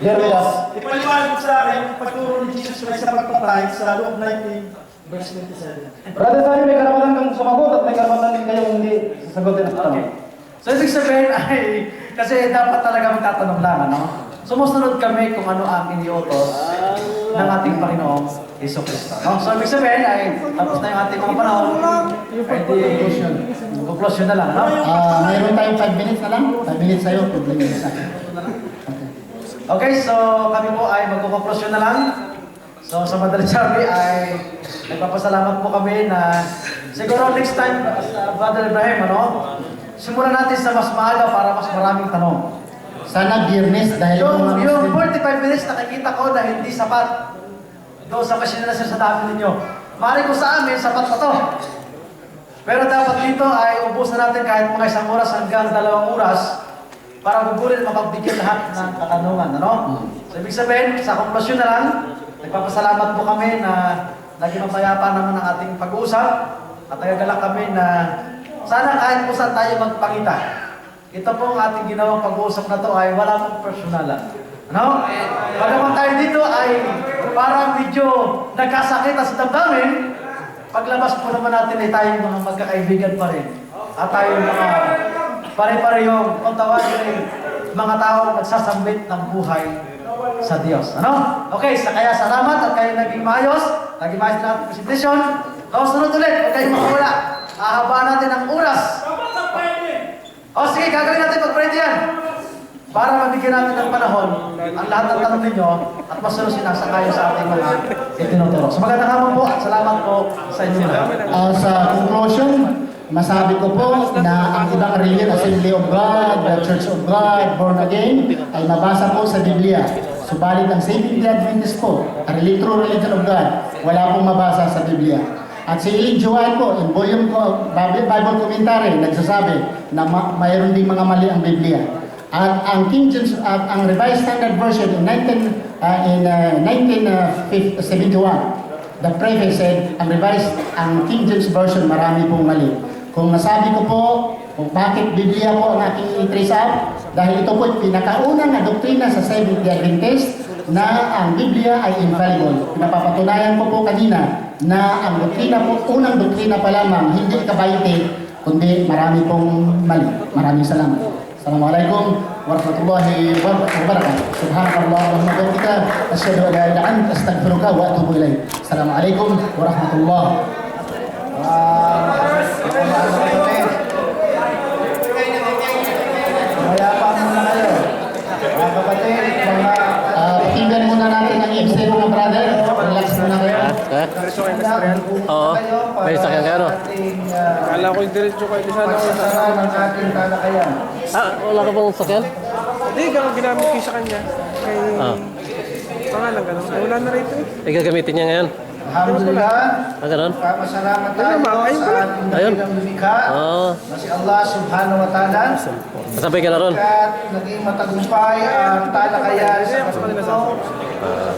Bear with us. ipaliwanag mo sa akin yung pagturo ni Jesus Christ sa pagpatay sa Luke 19, verse 27. Brother Sani, may karapatan kang sumagot at may karapatan din kayong hindi sasagutin ang tanong. So, ibig sabihin ay, kasi dapat talaga magtatanong lang, ano? Sumusunod kami kung ano ang iniutos ng ating Panginoong Hesus Kristo. No? So, ibig sabihin ay, tapos na yung ating mga panahon, ay di, Conclusion na lang, no? Mayroon tayong 5 minutes na lang. 5 minutes sa'yo, 5 minutes sa akin. Okay, so kami po ay magkukonklusyon na lang. So sa Madre Charlie ay nagpapasalamat po kami na siguro next time, Brother Ibrahim, ano? Simulan natin sa mas maaga para mas maraming tanong. Sana Biyernes dahil Yung 45 minutes nakikita ko na hindi sapat. Doon sa machine na sa dami ninyo. Mari ko sa amin, sapat pa to. Pero dapat dito ay ubusan natin kahit mga 1 oras hanggang 2 oras para gugulin mapagbigyan lahat ng katanungan. Ano? So ibig sabihin, sa konklusyon na lang, nagpapasalamat po kami na naging mapayapa naman ang ating pag-uusap at nagagalak kami na sana kahit po saan tayo magpakita. Ito po ang ating ginawang pag-uusap na to ay wala pong personalan. Ano? Pag naman tayo dito ay parang medyo nagkasakit sa damdamin, paglabas po naman natin ay tayo mga magkakaibigan pa rin. At tayo mga pare-parehong kung tawagin ay mga taong nagsasambit ng buhay sa Diyos. Ano? Okay, kaya salamat at kayo naging maayos na ating presentation. Sunod ulit, huwag kayong makawala. Ahabaan natin ang oras. O sige, gagawin natin pag-pray yan. Para mabigyan natin ng panahon ang lahat ng tanong ninyo at masunod sinasakayo sa ating mga itinuturo. So magandang hapon po at salamat po sa inyo lahat. Sa conclusion, masabi ko po na ang ibang religion, Assembly of God, the Church of God, Born Again, ay mabasa po sa Biblia. Subalit ang Seventh-day Adventist po, ang true religion of God, wala pong mabasa sa Biblia. At si Ellen White po, in volume ko, Bible Commentary, nagsasabi na mayroon ding mga mali ang Biblia. At ang King James, at ang Revised Standard Version in 1971, the preface said, ang King James Version marami pong mali. Kung nasabi ko po, kung bakit Biblia po ang aking i-trace up, dahil ito po pinakaunang na doktrina sa Seventh-day Adventist na ang Biblia ay infallible. Pinapapatunayan ko po kanina na ang doktrina po, unang doktrina pa lamang, hindi kabayti, kundi marami pong mali. Maraming salamat. Assalamualaikum warahmatullahi wabarakatuh. Subhanallah wa bihamdika, asyhadu an la ilaha illa anta, astaghfiruka wa atubu ilaik. Assalamualaikum warahmatullahi Mayapang muna kayo. Mga kapatid, pakinggan muna natin ang MC mga brother. Relax muna kayo. Oo. May sakyan kayo, no? Kala ko yung diretso kayo sa pagsasara ng ating talakayan. Wala ka bang sakyan? Hindi, ginamit ko sa kanya. Kay pangalan ganun. Wala na rito eh. Gagamitin niya ngayon. Alhamdulillah. Ganun? Papasalamat tayo sa ating dakilang lumikha na si Allah subhanahu wa ta'ala. Masabay ka na ron. At naging matagumpay ang talakayan sa pagpunto sa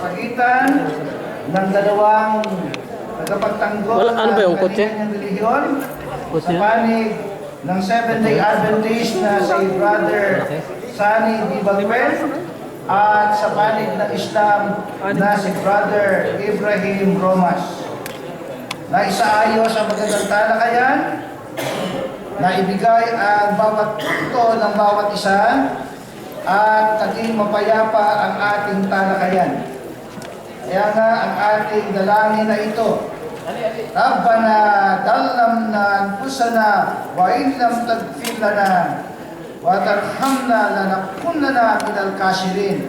pagitan ng dalawang nagapagtanggol Ano ba yung kotse? ng relihiyon sa panig ng Seventh-day Adventist na si Brother Sani Di Balpel at sa panig ng Islam na si Brother Ibrahim Romas. Na isaayos ang magandang talakayan na ibigay ang bawat punto ng bawat isa at naging mapayapa ang ating talakayan. Kaya nga ang ating dalangin na ito, Rabbana dallamna anfusana wa in lam taghfir lana wa tarhamna lanakunanna minal khasirin.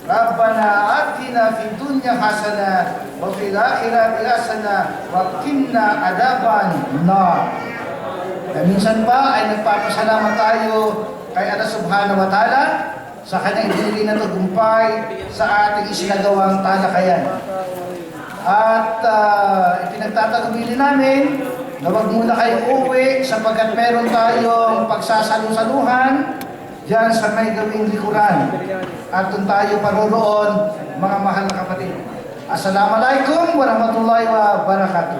Rabbana atina fid dunya hasana wa fil akhirati hasana wa qina adhaban nar. Minsan pa ay nagpapasalamat tayo kay Allah subhanahu wa ta'ala sa kanyang ibinigay na tagumpay sa ating isinagawang talakayan. At ipinagtatagubilin namin na wag muna kayo uwi sapagkat meron tayong pagsasalusaluhan diyan sa may gawing likuran. At doon tayo paroroon, mga mahal na kapatid. Assalamualaikum warahmatullahi wabarakatuh.